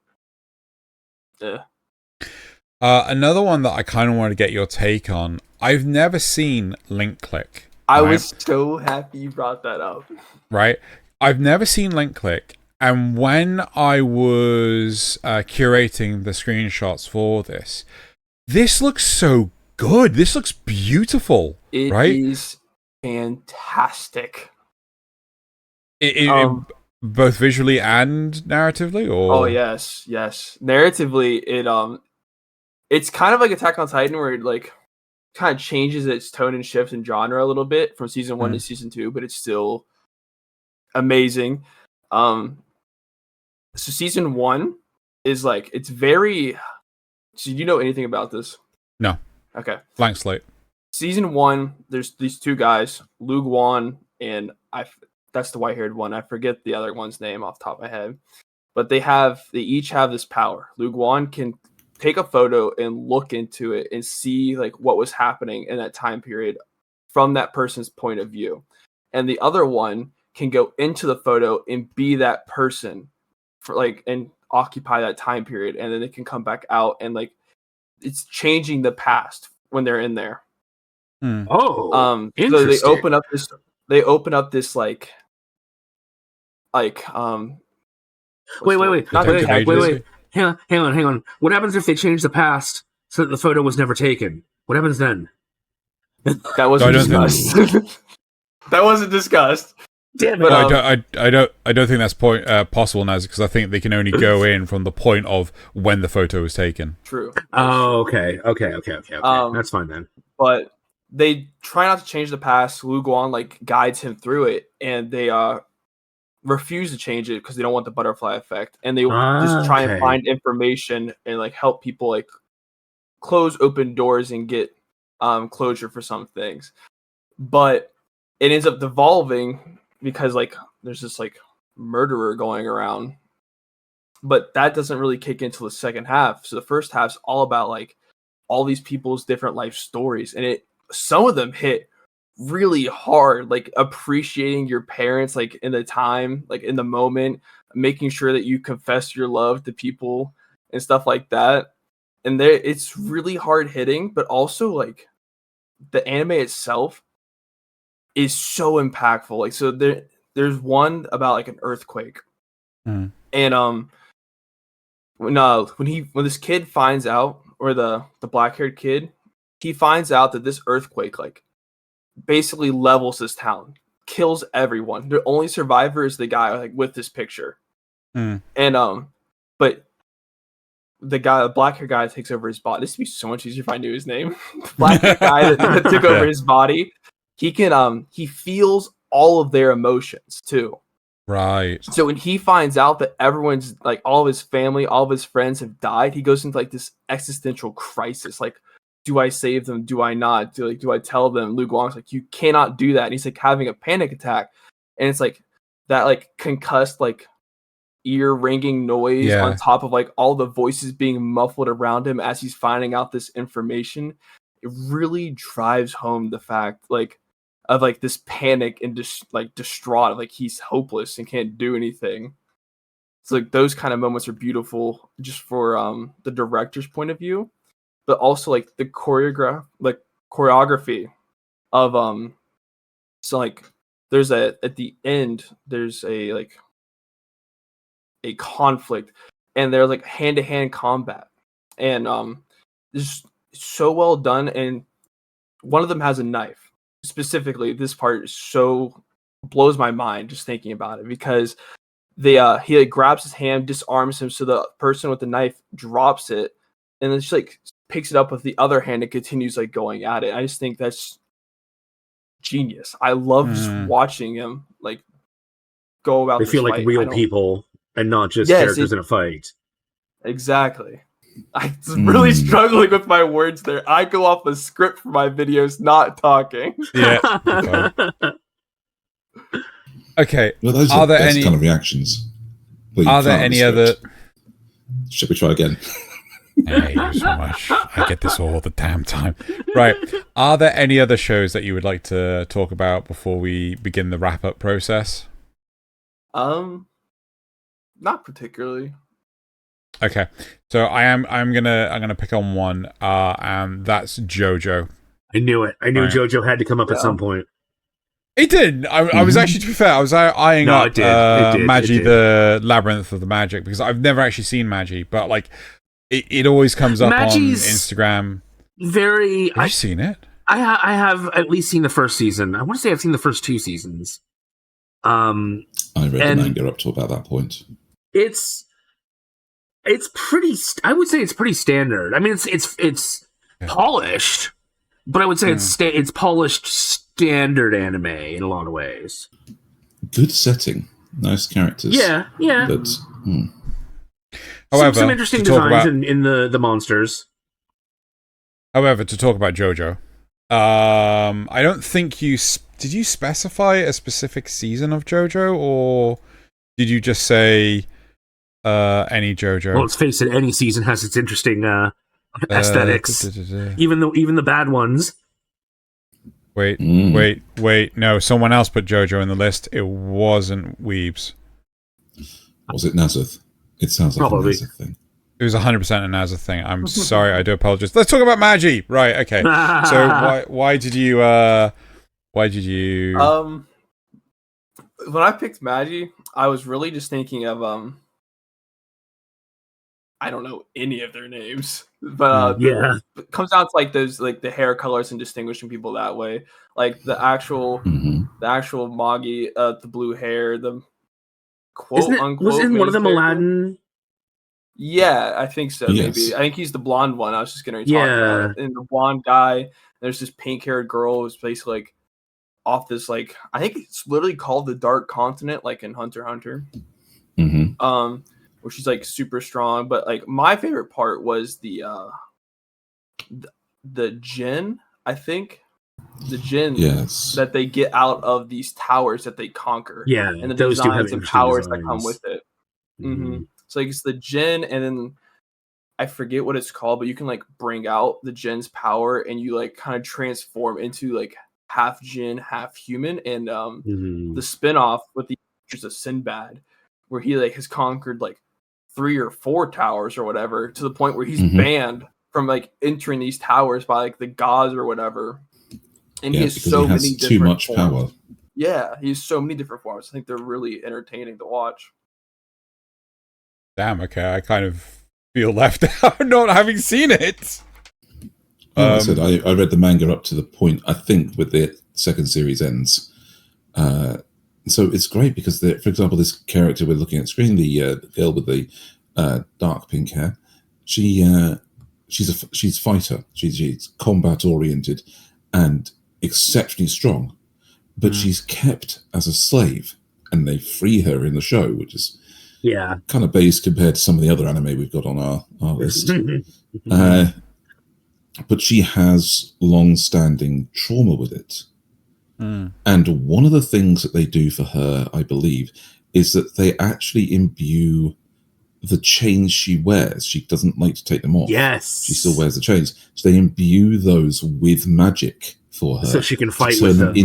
another one that I kind of want to get your take on. I've never seen Link Click. I was so happy you brought that up. Right? I've never seen Link Click, and when I was curating the screenshots for this looks so good. This looks beautiful. It right? is fantastic. It both visually and narratively, or oh yes, narratively it's kind of like Attack on Titan, where it like kind of changes its tone and shifts in genre a little bit from season 1 to season 2, but it's still amazing. So season 1 is like, it's very. So you know anything about this? No. Okay. Blank slate. Season 1, there's these 2 guys, Lu Guan and that's the white-haired one. I forget the other one's name off the top of my head. But they each have this power. Lu Guan can take a photo and look into it and see like what was happening in that time period from that person's point of view. And the other one can go into the photo and be that person for like and occupy that time period, and then they can come back out and like it's changing the past when they're in there. Oh, so they open up this like wait. Hang on. What happens if they change the past so that the photo was never taken? What happens then? That wasn't discussed. That wasn't discussed. Damn it! But I don't think that's possible now, because I think they can only go in from the point of when the photo was taken. True. Oh, okay. That's fine then. But they try not to change the past. Lu Guan like guides him through it, and they refuse to change it because they don't want the butterfly effect, and they just try and find information and like help people like close open doors and get closure for some things. But it ends up devolving because like there's this like murderer going around, but that doesn't really kick into the second half. So the first half's all about like all these people's different life stories, and some of them hit really hard, like appreciating your parents like in the time, like in the moment, making sure that you confess your love to people and stuff like that. And it's really hard hitting, but also like the anime itself is so impactful. Like, so there's one about like an earthquake, and when this kid finds out, or the black-haired kid, he finds out that this earthquake like basically levels this town. kills everyone. The only survivor is the guy like with this picture. And but the black hair guy takes over his body. This would be so much easier if I knew his name. Black hair guy that took over his body. He can he feels all of their emotions too. Right. So when he finds out that everyone's like all of his family, all of his friends have died, he goes into like this existential crisis. Like, do I save them? Do I not? Do I tell them? Luke Long's like, you cannot do that. And he's like having a panic attack. And it's like that like concussed like ear ringing noise on top of like all the voices being muffled around him as he's finding out this information. It really drives home the fact like of like this panic and just like distraught, like he's hopeless and can't do anything. It's like those kind of moments are beautiful just for the director's point of view, but also like the choreography of so like there's at the end there's a conflict and they're like hand-to-hand combat and this is so well done, and one of them has a knife. Specifically, this part is so blows my mind just thinking about it because he like grabs his hand, disarms him, so the person with the knife drops it, and then she like picks it up with the other hand and continues like going at it. I just think that's genius. I love just watching him like go about. They feel like real people and not just characters in a fight. Exactly. I'm really struggling with my words there. I go off the script for my videos, not talking. Yeah. Okay. Well, those are there any kind of reactions? Well, are there any other? Should we try again? Hey, so much. I get this all the damn time. Right. Are there any other shows that you would like to talk about before we begin the wrap-up process? Not particularly. Okay, so I'm gonna pick on one, and that's JoJo. I knew it. I knew JoJo had to come up at some point. It did. I was actually, to be fair, I was eyeing up Magi, the Labyrinth of the Magic, because I've never actually seen Magi, but like it always comes up Magi's on Instagram. Very. Have you seen it? I have at least seen the first season. I want to say I've seen the first 2 seasons. I read the manga up to about that point. It's pretty. I would say it's pretty standard. I mean, it's polished, but I would say it's polished standard anime in a lot of ways. Good setting, nice characters. Yeah. But, however, some interesting designs in the monsters. However, to talk about JoJo, I don't think did you specify a specific season of JoJo, or did you just say? Any JoJo. Well, let's face it. Any season has its interesting aesthetics, even the bad ones. Wait. No, someone else put JoJo in the list. It wasn't Wiibz. Was it Nasuth? It sounds like probably a Nasuth thing. It was 100% a Nasuth thing. I'm sorry. I do apologize. Let's talk about Magi. Right. Okay. So why did you? When I picked Magi, I was really just thinking of I don't know any of their names, but it comes down to like those like the hair colors and distinguishing people that way. Like the actual Magi, the blue hair, the unquote. Wasn't one of them Aladdin? Yeah, I think so. Yes. Maybe I think he's the blonde one. I was just gonna talk about. And the blonde guy. There's this pink-haired girl who's basically like off this like I think it's literally called the Dark Continent, like in Hunter x Hunter. Where she's like super strong, but like my favorite part was the djinn. I think the djinn that they get out of these towers that they conquer. Yeah, and the designs and powers that come with it. So like it's the djinn, and then I forget what it's called, but you can like bring out the djinn's power, and you like kind of transform into like half djinn, half human. And the spinoff with the Adventures of Sinbad, where he like has conquered like 3 or 4 towers or whatever, to the point where he's banned from like entering these towers by like the gods or whatever. And he has so many different too much forms. power. Yeah, he has so many different forms. I think they're really entertaining to watch. Damn, okay, I kind of feel left out not having seen it. I said I read the manga up to the point, I think, with the second series ends. So it's great because, for example, this character we're looking at screen, the girl with the dark pink hair, she's a fighter. She's combat oriented and exceptionally strong, but she's kept as a slave, and they free her in the show, which is kind of base compared to some of the other anime we've got on our list. But she has long-standing trauma with it. And one of the things that they do for her, I believe, is that they actually imbue the chains she wears. She doesn't like to take them off. Yes. She still wears the chains. So they imbue those with magic for her. So she can fight with them.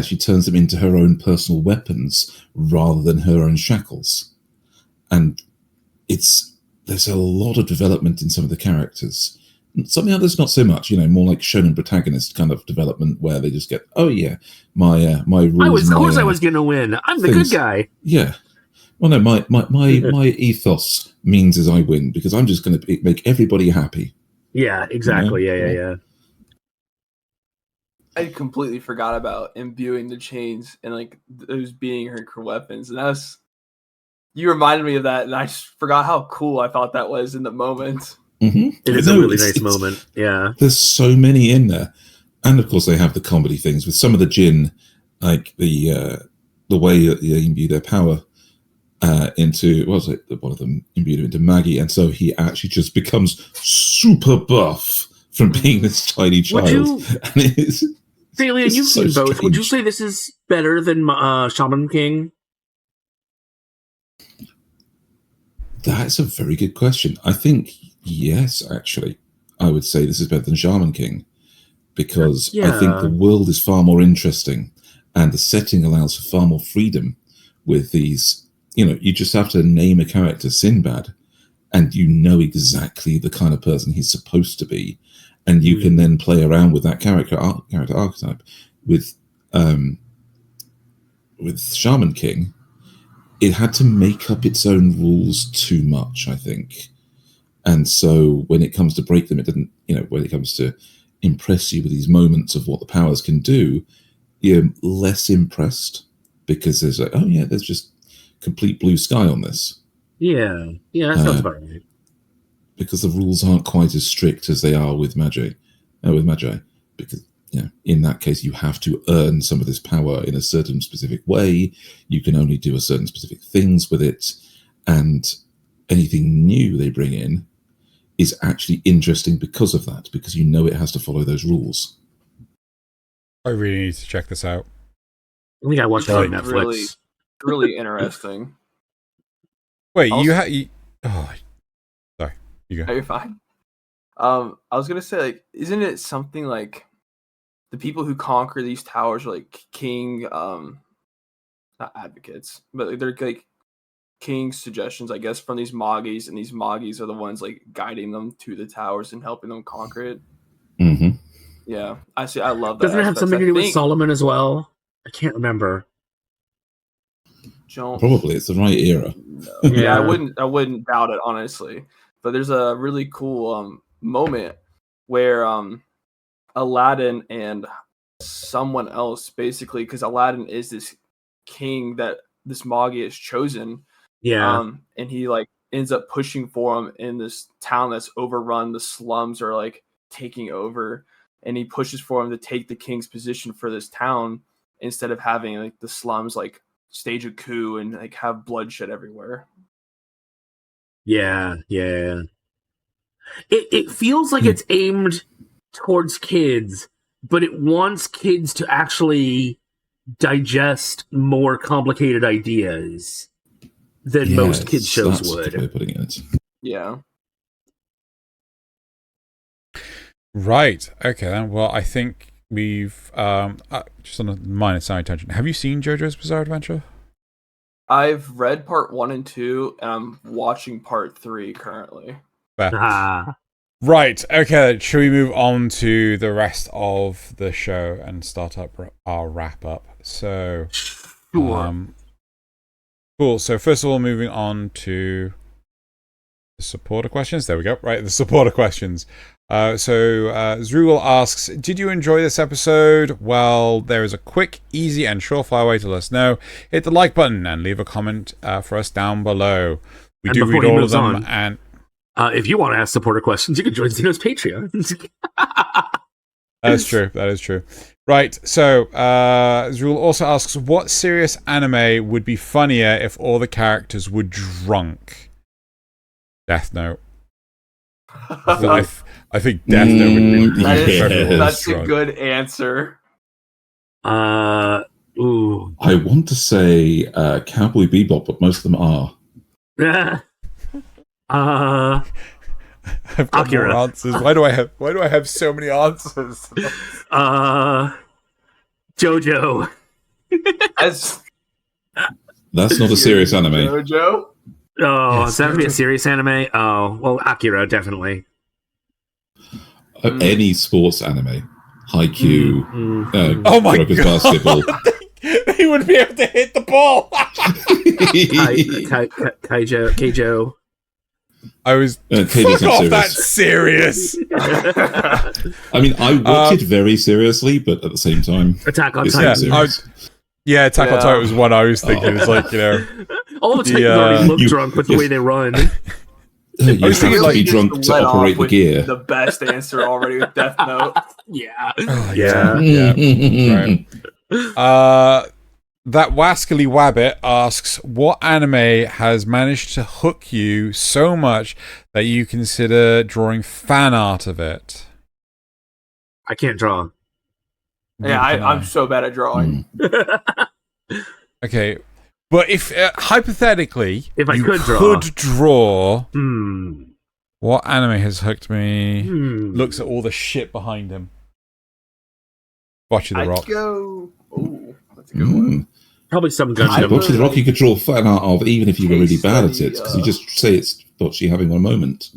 She turns them into her own personal weapons rather than her own shackles. And there's a lot of development in some of the characters. Some of the others not so much, more like shonen protagonist kind of development where they just get, my rules. I was going to win. I'm the good guy. Yeah. Well, no, my ethos means is I win because I'm just going to make everybody happy. Yeah, exactly. Yeah. I completely forgot about imbuing the chains and like those being her weapons, and you reminded me of that, and I just forgot how cool I thought that was in the moment. It is a really nice moment. Yeah, there's so many in there, and of course they have the comedy things with some of the Jin, like the way that they imbue their power into one of them imbued him into Magi, and so he actually just becomes super buff from being this tiny child. Thaylien, you've seen both. Strange. Would you say this is better than Shaman King? That's a very good question. I think yes, actually. I would say this is better than Shaman King because I think the world is far more interesting and the setting allows for far more freedom with these. You just have to name a character Sinbad and you know exactly the kind of person he's supposed to be. And you can then play around with that character archetype. With Shaman King, it had to make up its own rules too much, I think. And so when it comes to break them, it didn't, when it comes to impress you with these moments of what the powers can do, you're less impressed because there's like, there's just complete blue sky on this. Yeah, that sounds about right. Because the rules aren't quite as strict as they are with Magi. Because in that case, you have to earn some of this power in a certain specific way. You can only do a certain specific things with it, and anything new they bring in is actually interesting because of that. Because it has to follow those rules. I really need to check this out. I think I watched it on Netflix. Really, really interesting. Wait, sorry. You go. Are you fine? I was gonna say, like, isn't it something like the people who conquer these towers are like king, not advocates, but they're like king's suggestions, I guess, from these Magis, and these Magis are the ones like guiding them to the towers and helping them conquer it. Mm-hmm. Yeah, I see. I love that. Doesn't it have something to do with Solomon as well? I can't remember. Probably it's the right era. No. Yeah, I wouldn't doubt it, honestly. But there's a really cool moment where Aladdin and someone else, basically, because Aladdin is this king that this Magi has chosen. Yeah. And he like ends up pushing for him in this town that's overrun. The slums are like taking over, and he pushes for him to take the king's position for this town instead of having like the slums like stage a coup and like have bloodshed everywhere. Yeah. It feels like it's aimed towards kids, but it wants kids to actually digest more complicated ideas than most kids shows would. The way of putting it. Yeah. Right. Okay then. Well, I think we've just on a minor side tangent. Have you seen JoJo's Bizarre Adventure? I've read part 1 and 2, and I'm watching part 3 currently. Right. Okay. Should we move on to the rest of the show and start up our wrap up? So, sure. Cool. So first of all, moving on to supporter questions. There we go. Right, the supporter questions. Zrugel asks, did you enjoy this episode? Well, there is a quick, easy, and surefire way to let us know. Hit the like button and leave a comment for us down below. We do read all of them. And if you want to ask supporter questions, you can join Xeno's Patreon. That is true. Right, so Zrul also asks, what serious anime would be funnier if all the characters were drunk? Death Note. I think Death Note would be that's a good answer. Ooh. I want to say Cowboy Bebop, but most of them are. I've got more answers. Why do I have so many answers? JoJo. That's not a serious anime. JoJo? Oh, is that going to be a serious anime? Oh, well, Akira, definitely. Any sports anime. Haikyuu. Oh my god. Basketball. He would be able to hit the ball. Keijo. I was fuck off, that's serious. I mean, I watch it very seriously, but at the same time, Attack on Titan. Attack on Titan was one I was thinking. It's like, all the Titans already look drunk with the way they run. You have to be drunk to operate the gear. The best answer already with Death Note. Right. That Wascally Wabbit asks, what anime has managed to hook you so much that you consider drawing fan art of it? I can't draw. Yeah, I'm so bad at drawing. Okay, but if hypothetically, if I you could draw, what anime has hooked me? Looks at all the shit behind him. Bocce the Rock. That's a good one. Probably some Gundam. Bocce the Rock you could draw fan art of, even if you were really bad at it, because you just say it's Bocce having one moment.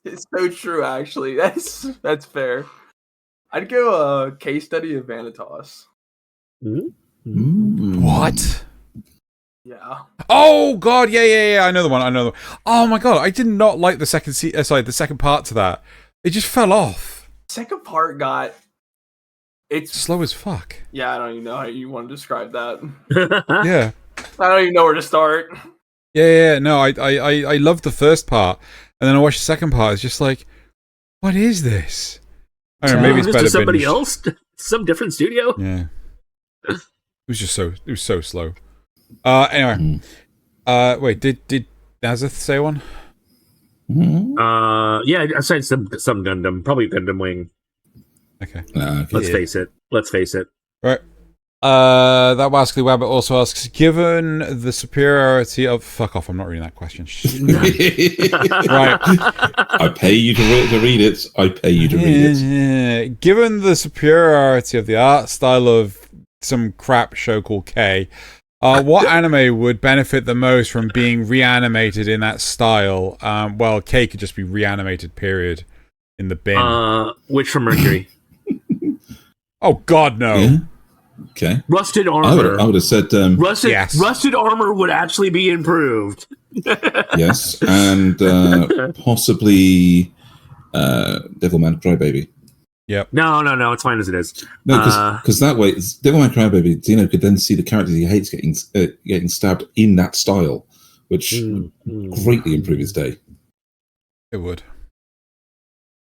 It's so true, actually. That's fair. I'd go a case study of Vanitas. What? Yeah. Oh god, yeah. I know the one. Oh my god, I did not like the second part to that. It just fell off. Second part it's slow as fuck. Yeah, I don't even know how you want to describe that. Yeah. I don't even know where to start. Yeah. No, I loved the first part, and then I watched the second part. It's just like, what is this? I don't know. Maybe it's better. Somebody else, some different studio. Yeah. It was so slow. Anyway. Wait, did Nasuth say one? Yeah, aside some Gundam, probably Gundam Wing. Okay. Let's face it. Right. That Wascally Wabbit also asks, given the superiority of... Fuck off, I'm not reading that question. Right. I pay you to read it. Given the superiority of the art style of some crap show called K, what anime would benefit the most from being reanimated in that style? Well, K could just be reanimated, period. In the bin. Witch from Mercury. Oh, God, no. Yeah. Okay. Rusted Armor. I would have said... Rusted Armor would actually be improved. Yes, and possibly Devilman Crybaby. Yep. No, it's fine as it is. No, because that way, Devilman Crybaby, Xeno could then see the characters he hates getting stabbed in that style, which would greatly improve his day. It would.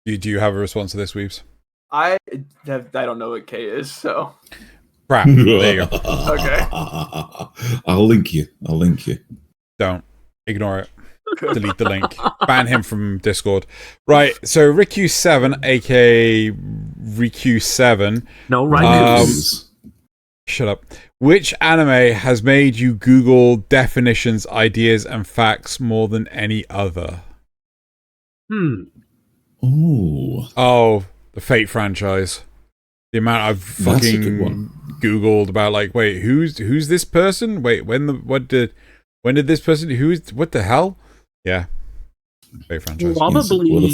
Do you have a response to this, Wiibz? I don't know what K is, so... Crap. There you go. Okay. I'll link you. Don't. Ignore it. Delete the link. Ban him from Discord. Right, so Riku7, aka Riku7. No, right. Shut up. Which anime has made you Google definitions, ideas, and facts more than any other? Ooh. Oh, the Fate franchise. The amount I've fucking Googled about, like, wait, who's this person? Wait, when did this person? What the hell? Yeah, Fate franchise. Probably. Well, the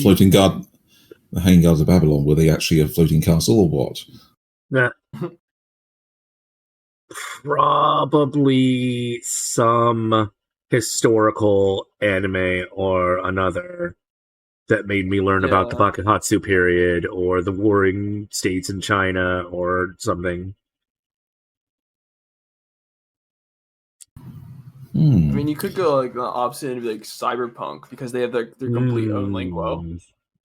Hanging Guards of Babylon, were they actually a floating castle or what? Yeah. Probably some historical anime or another that made me learn about the Bakuhatsu period or the warring states in China or something. I mean, you could go like the opposite and be like Cyberpunk because they have their complete own lingo.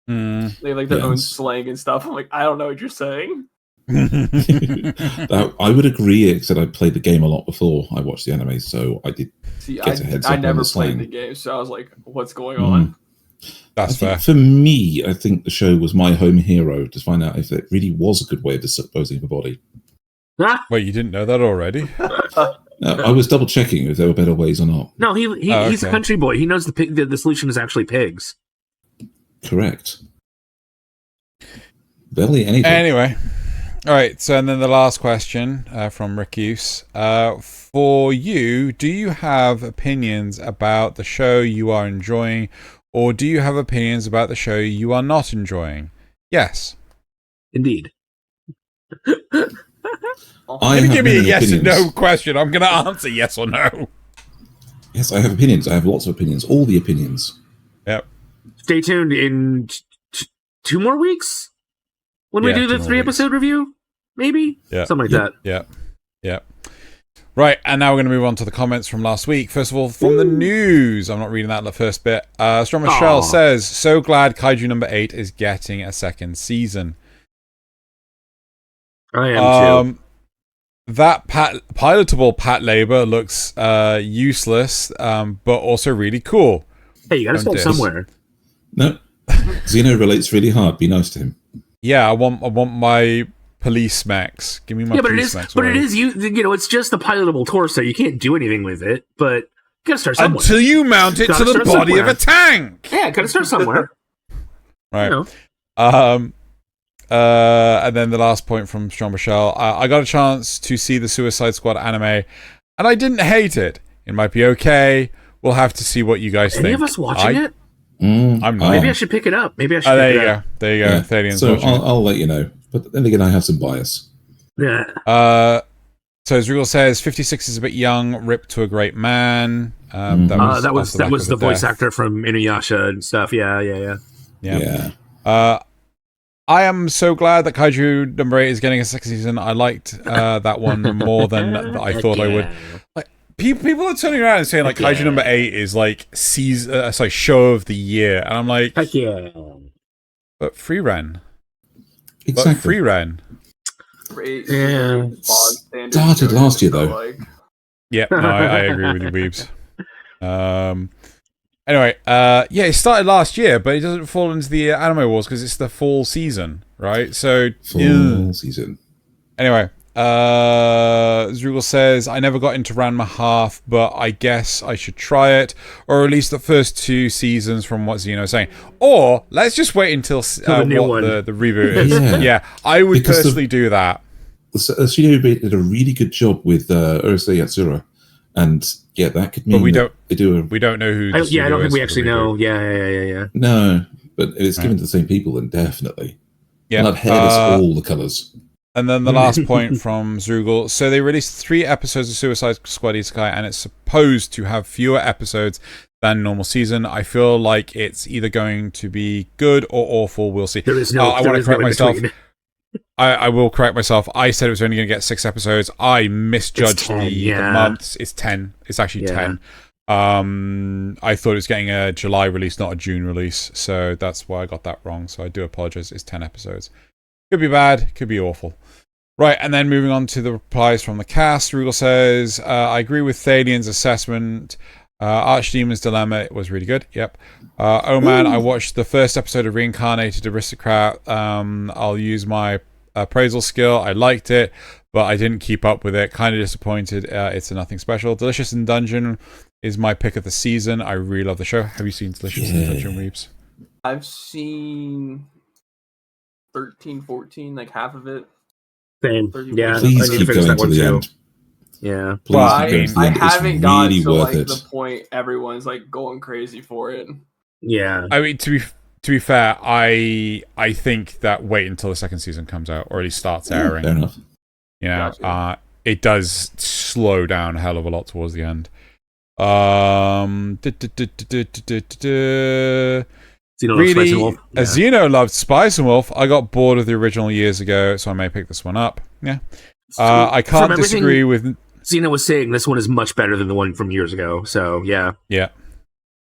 They have like their own slang and stuff. I'm like, I don't know what you're saying. I would agree, except I played the game a lot before I watched the anime, so I did get a heads up I never on the slang. played the game, so I was like, what's going on? That's fair. For me, I think the show was my home hero to find out if it really was a good way of disposing of a body. Wait, you didn't know that already? I was double checking if there were better ways or not. No, he's a country boy. He knows the solution is actually pigs. Correct. Barely anything. Anyway. All right, so and then the last question from Rick Hughes. For you, do you have opinions about the show you are enjoying, or do you have opinions about the show you are not enjoying? Yes. Indeed. You're going to give me a yes and no question. I'm going to answer yes or no. Yes, I have opinions. I have lots of opinions. All the opinions. Yep. Stay tuned in 2 more weeks when we do the 3-episode review. Maybe? Yeah. Something like that. Yeah. Right, and now we're going to move on to the comments from last week. First of all, from the news. I'm not reading that in the first bit. Strong Michelle says, so glad Kaiju number 8 is getting a second season. I am too. That pilotable Pat Labor looks useless, but also really cool. Hey, you gotta start somewhere. No. Xeno relates really hard. Be nice to him. Yeah, I want my police mechs. Give me my police mechs. But it is you know, it's just the pilotable torso. You can't do anything with it, but you gotta start somewhere. Until you mount it to the body of a tank. Yeah, gotta start somewhere. Right. You know. And then the last point from Strong Michelle. I got a chance to see the Suicide Squad anime, and I didn't hate it. It might be okay. We'll have to see what you guys think. Any of us watching it? I'm not. Maybe I should pick it up. There you go. Yeah. Thaylien, so I'll let you know. But then again, I have some bias. Yeah. So as Regal says, 56 is a bit young. Rip to a great man. That was the voice actor from Inuyasha and stuff. Yeah. I am so glad that Kaiju number 8 is getting a second season. I liked that one more than I thought I would. Like people are turning around and saying like Kaiju number 8 is like show of the year, and I'm like, heck yeah. But Frieren. Exactly. But Frieren. Yeah. Started last year though. Yeah, no, I agree with you, Wiibz. Anyway, it started last year, but it doesn't fall into the Anime Wars because it's the fall season, right? So fall season. Anyway, Zrugal says, I never got into Ranma Half, but I guess I should try it, or at least the first 2 seasons from what Xeno is saying. Or let's just wait until the reboot is. Yeah, I would personally do that. Xeno did a really good job with Urusei Yatsura. And yeah, that could mean but we don't know who. I don't think we actually know. Yeah. No, but if it's given to the same people, then definitely. Yeah, and I've heard all the colours. And then the last point from Zrugal. So they released 3 episodes of Suicide Squad Isekai, and it's supposed to have fewer episodes than normal season. I feel like it's either going to be good or awful. We'll see. There is no. I want to correct myself. I will correct myself. I said it was only going to get 6 episodes. I misjudged the months. It's 10. It's actually 10. I thought it was getting a July release, not a June release. So that's why I got that wrong. So I do apologize. It's 10 episodes. Could be bad. Could be awful. Right, and then moving on to the replies from the cast. Rugal says, I agree with Thalien's assessment. Archdemon's Dilemma, it was really good. Yep. Oh man, I watched the first episode of Reincarnated Aristocrat. I'll use my appraisal skill. I liked it, but I didn't keep up with it. Kind of disappointed. It's a nothing special. Delicious in Dungeon is my pick of the season. I really love the show. Have you seen Delicious in Dungeon, Wiibz? I've seen 13, 14, like half of it. Same. 13, yeah. Please keep going to the end. Yeah. Please keep going to the end. I haven't it's gotten really to worth like it. the point everyone's like going crazy for it. Yeah. I mean, to be fair, I think that wait until the second season comes out, or at least starts airing. Fair enough. You know, Gotcha. it does slow down a hell of a lot towards the end. Really, Spice and Wolf. Yeah. Xeno loved Spice and Wolf. I got bored of the original years ago, so I may pick this one up. Yeah. I can't disagree with... Xeno was saying this one is much better than the one from years ago, so yeah. Yeah.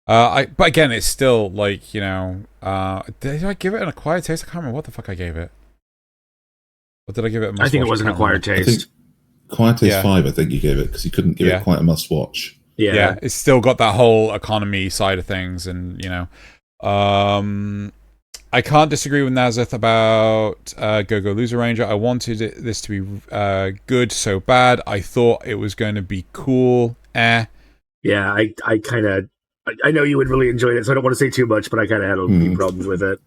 But again, it's still like, you know... did I give it an acquired taste? I can't remember what the fuck I gave it. What did I give it? I think it was an acquired taste. I think acquired taste 5, I think you gave it, because you couldn't give it quite a must-watch. Yeah, it's still got that whole economy side of things, and, you know... I can't disagree with Nasuth about Go-Go Loser Ranger. I wanted this to be good so bad. I thought it was going to be cool. Yeah, I kind of... I know you would really enjoy it, so I don't want to say too much, but I kind of had a few problems with it.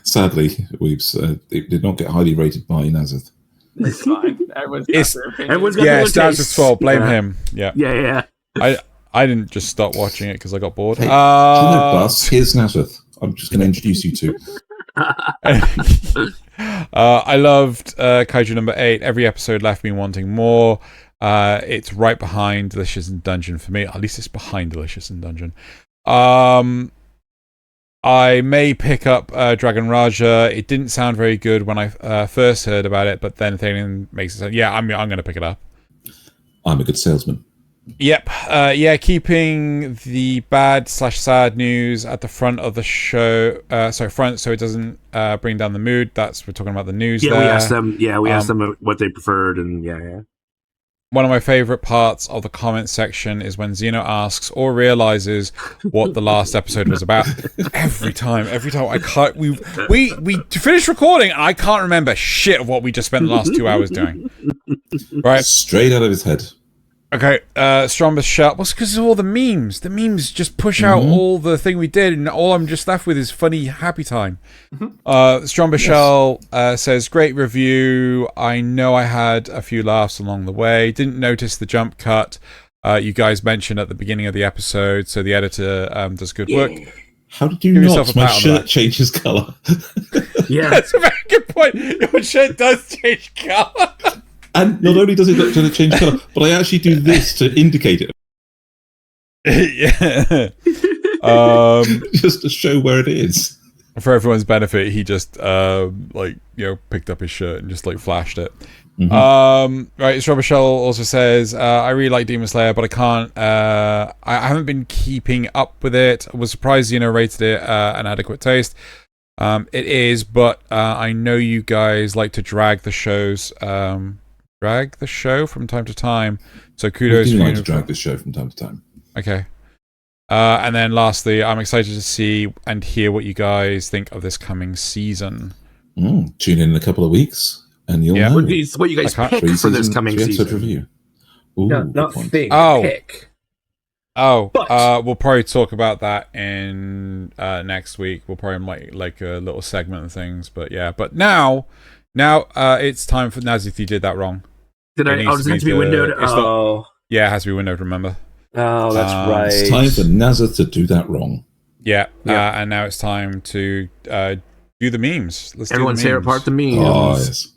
Sadly, Wiibz, it did not get highly rated by Nasuth. It's fine. Everyone's got their opinion. Everyone's got it's Nasuth's fault. Blame him. Yeah. I didn't just stop watching it because I got bored. Hey, Bus, here's Nasuth. I'm just going to introduce you to. I loved Kaiju number 8. Every episode left me wanting more. It's right behind Delicious in Dungeon for me. At least it's behind Delicious in Dungeon. I may pick up Dragon Raja. It didn't sound very good when I first heard about it, but then Thaylien makes it sound, I'm going to pick it up. I'm a good salesman. Yep. Keeping the bad/sad news at the front of the show. Front, so it doesn't bring down the mood. We're talking about the news. Yeah, we asked them. Yeah, we asked them what they preferred, and yeah. One of my favorite parts of the comment section is when Xeno asks or realizes what the last episode was about. Every time I can't. We finished recording, and I can't remember shit of what we just spent the last 2 hours doing. Right, straight out of his head. Okay, Stromber's shout. Well, it's because of all the memes. The memes just push out all the thing we did, and all I'm just left with is funny, happy time. Stromber Shell says, great review. I know I had a few laughs along the way. Didn't notice the jump cut you guys mentioned at the beginning of the episode, so the editor does good work. How did you not? My shirt changes colour. Yeah. That's a very good point. Your shirt does change colour. And not only does it change colour, but I actually do this to indicate it. Yeah. Just to show where it is. For everyone's benefit, he just picked up his shirt and just flashed it. Right, Rochelle also says, I really like Demon Slayer, but I can't I haven't been keeping up with it. I was surprised rated it an adequate taste. It is, but I know you guys like to drag the show from time to time, so kudos. We do like to drag the show from time to time. Okay. And then lastly, I'm excited to see and hear what you guys think of this coming season. Tune in a couple of weeks, and you'll know. What you guys pick for this coming season. Review. Ooh, not think, pick. We'll probably talk about that in next week. We'll probably like a little segment of things, but now it's time for Nasuth. You did that wrong. Does it have to be windowed? It has to be windowed, remember? Oh, that's right. It's time for Nasuth to do that wrong. Yeah. And now it's time to do the memes. Everyone's favorite part, the memes. Oh, yes.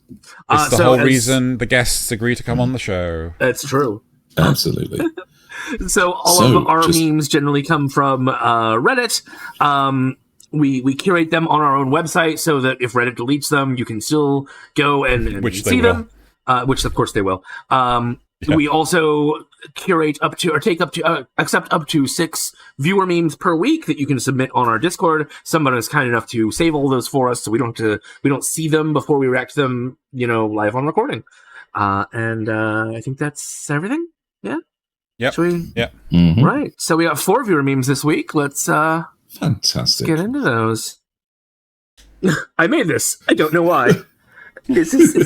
It's the whole reason the guests agree to come on the show. That's true. Absolutely. So all of our memes generally come from Reddit. We curate them on our own website so that if Reddit deletes them, you can still go and see them. Which of course they will. We also curate accept up to 6 viewer memes per week that you can submit on our Discord. Someone is kind enough to save all those for us, so we don't see them before we react to them, live on recording. And I think that's everything. Yeah. Yep. Right. So we got 4 viewer memes this week. Let's fantastic. Get into those. I made this. I don't know why. Is this the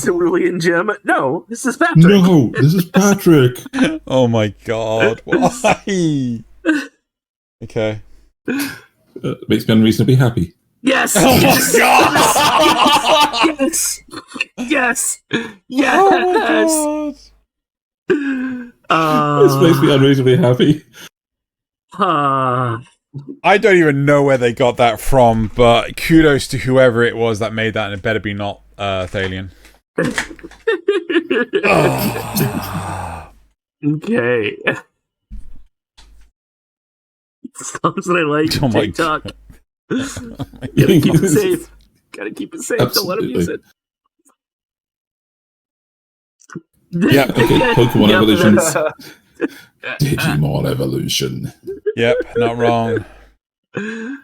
Cerulean Gem? No, this is Patrick. No, this is Patrick. Oh my god. Why? Okay. Makes me unreasonably happy. Yes! Oh my god! Yes! Oh my god! This makes me unreasonably happy. I don't even know where they got that from, but kudos to whoever it was that made that, and it better be not Thaylien. Okay. Songs that I like. Oh my TikTok. God. Gotta keep it safe. Gotta keep it safe. Don't let them use it. Yeah. Okay, Pokemon Yep, Evolutions. Digimon Evolution. Yep, not wrong. I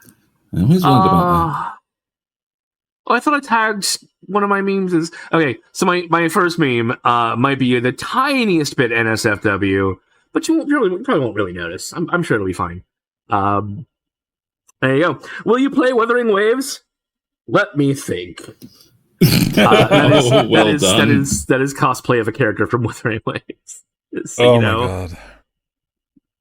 always wondered about Oh, I thought I tagged one of my memes as okay. So my first meme might be the tiniest bit NSFW, but you probably won't really notice. I'm sure it'll be fine. There you go. Will you play Wuthering Waves? Let me think. That is cosplay of a character from Wuthering Waves. So, Oh my God.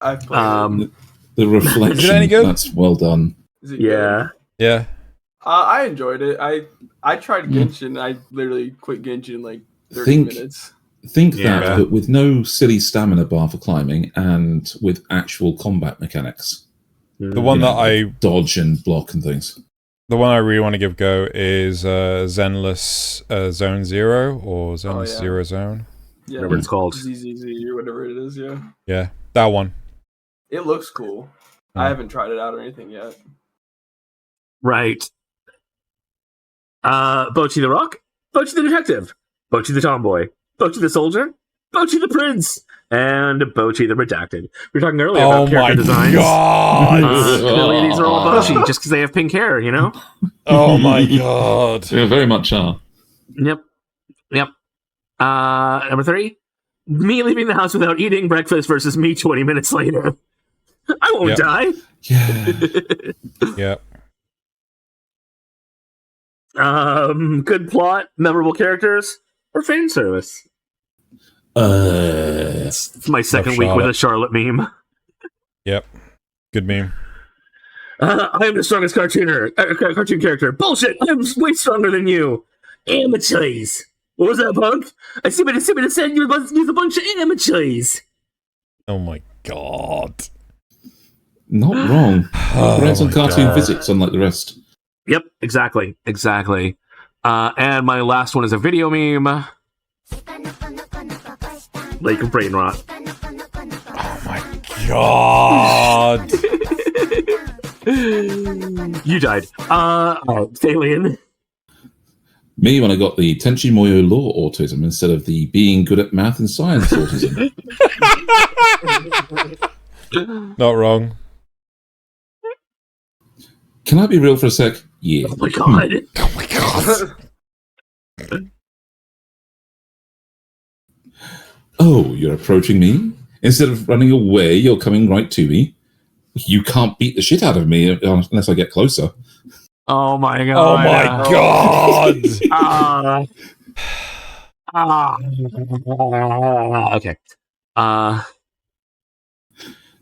I've played the reflection. Is it any good? That's well done. Is it good? Yeah. I enjoyed it. I tried Genshin. I literally quit Genshin in like 30 minutes. Think that, but with no silly stamina bar for climbing and with actual combat mechanics. The one that I dodge and block and things. The one I really want to give go is Zenless Zone Zero or Zenless Zero Zone. Yeah, whatever it's called. ZZZ or whatever it is, yeah. Yeah, that one. It looks cool. I haven't tried it out or anything yet. Right. Bochi the Rock, Bochi the Detective, Bochi the Tomboy, Bochi the Soldier, Bochi the Prince, and Bochi the Redacted. We were talking earlier about character designs. God. Clearly these are all Bochi just because they have pink hair, you know? Oh my God. They very much are. Yep. Number 3, me leaving the house without eating breakfast versus me 20 minutes later. I won't die. Yeah. Good plot, memorable characters, or fan service? It's my second week with a Charlotte meme. Yep. Good meme. I am the strongest cartoon character. Bullshit! I'm way stronger than you. Amateurs. What was that, punk? I see what it said. You must use a bunch of amateurs. Oh my God. Not wrong. Operates on cartoon physics, unlike the rest. Yep, exactly. And my last one is a video meme. Lake of Brain Rot. Oh my God. You died. Thaylien. Me when I got the Tenchi Muyo law autism instead of the being good at math and science autism. Not wrong. Can I be real for a sec? Yeah. Oh my God. Oh my God. Oh, you're approaching me? Instead of running away, you're coming right to me. You can't beat the shit out of me unless I get closer. Oh my God. Oh my God. Okay.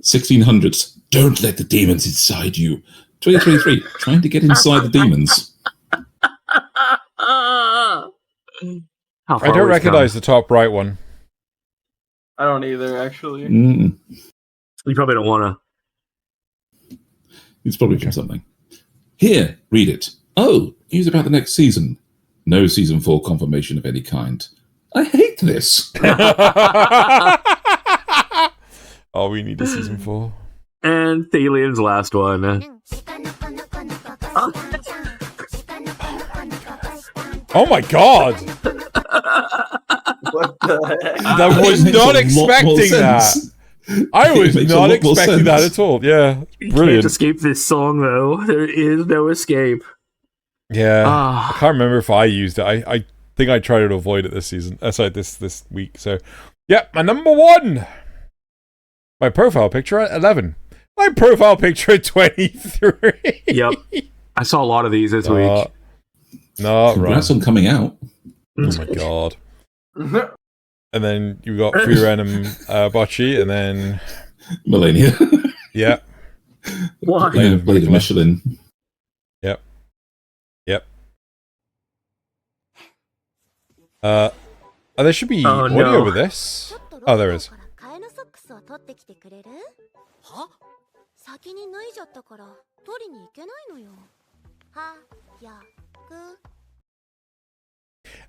1600s. Don't let the demons inside you. 2023. Trying to get inside the demons. I I don't recognize the top right one. I don't either, actually. You probably don't want to. It's probably from something. Here, read it. Oh, news about the next season. No season 4 confirmation of any kind. I hate this. Oh, we need a season 4. And Thalien's last one. Oh my God! What the heck? I was not expecting that. I was not expecting that at all. Yeah, You brilliant. can't escape this song, though. There is no escape. Yeah, I can't remember if I used it. I think I tried to avoid it this season. Sorry, this week. So, yeah, my number 1. My profile picture at 11. My profile picture at 23. Yep. I saw a lot of these this week. No, Congrats right. on coming out. Oh my God. And then you got Frieren and Bocce, and then Millennia. yeah. Why? Blade of Michelin. Yep. There should be audio with this. Oh, there is.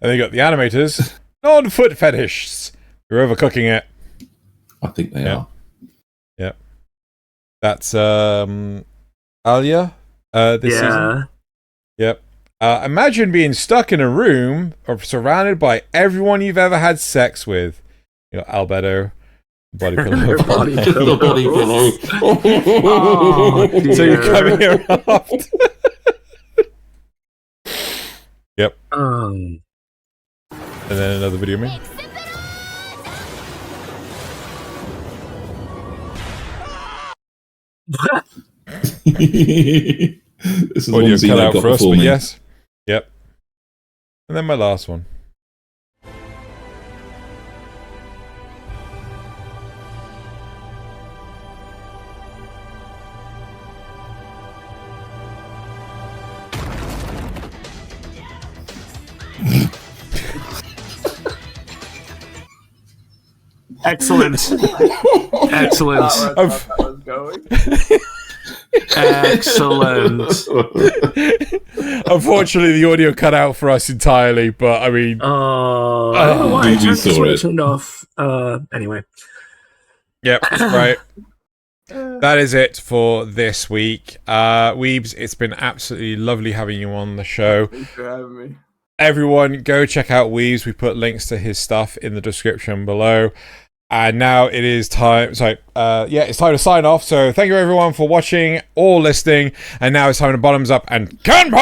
And then you got the animators, non-foot fetishists. You're overcooking it. I think they are. Yeah. That's Alia this season. Yep. Imagine being stuck in a room or surrounded by everyone you've ever had sex with. You know, Albedo, body pillow. Body The body pillow. Oh, So you're coming here after. Yep. And then another video of me. This is Audio one scene cut I out got for us, before but me. yes. Yep. And then my last one. Excellent. Excellent. Not where I thought that was going. Excellent. Unfortunately, the audio cut out for us entirely, but I mean, I don't know why I Dude, you saw it. turned off. Anyway. yep, right. That is it for this week. Wiibz, it's been absolutely lovely having you on the show. Thanks for having me. Everyone, go check out Wiibz. We put links to his stuff in the description below. And now it is time. It's time to sign off. So thank you everyone for watching or listening. And now it's time to bottoms up and Kanpai!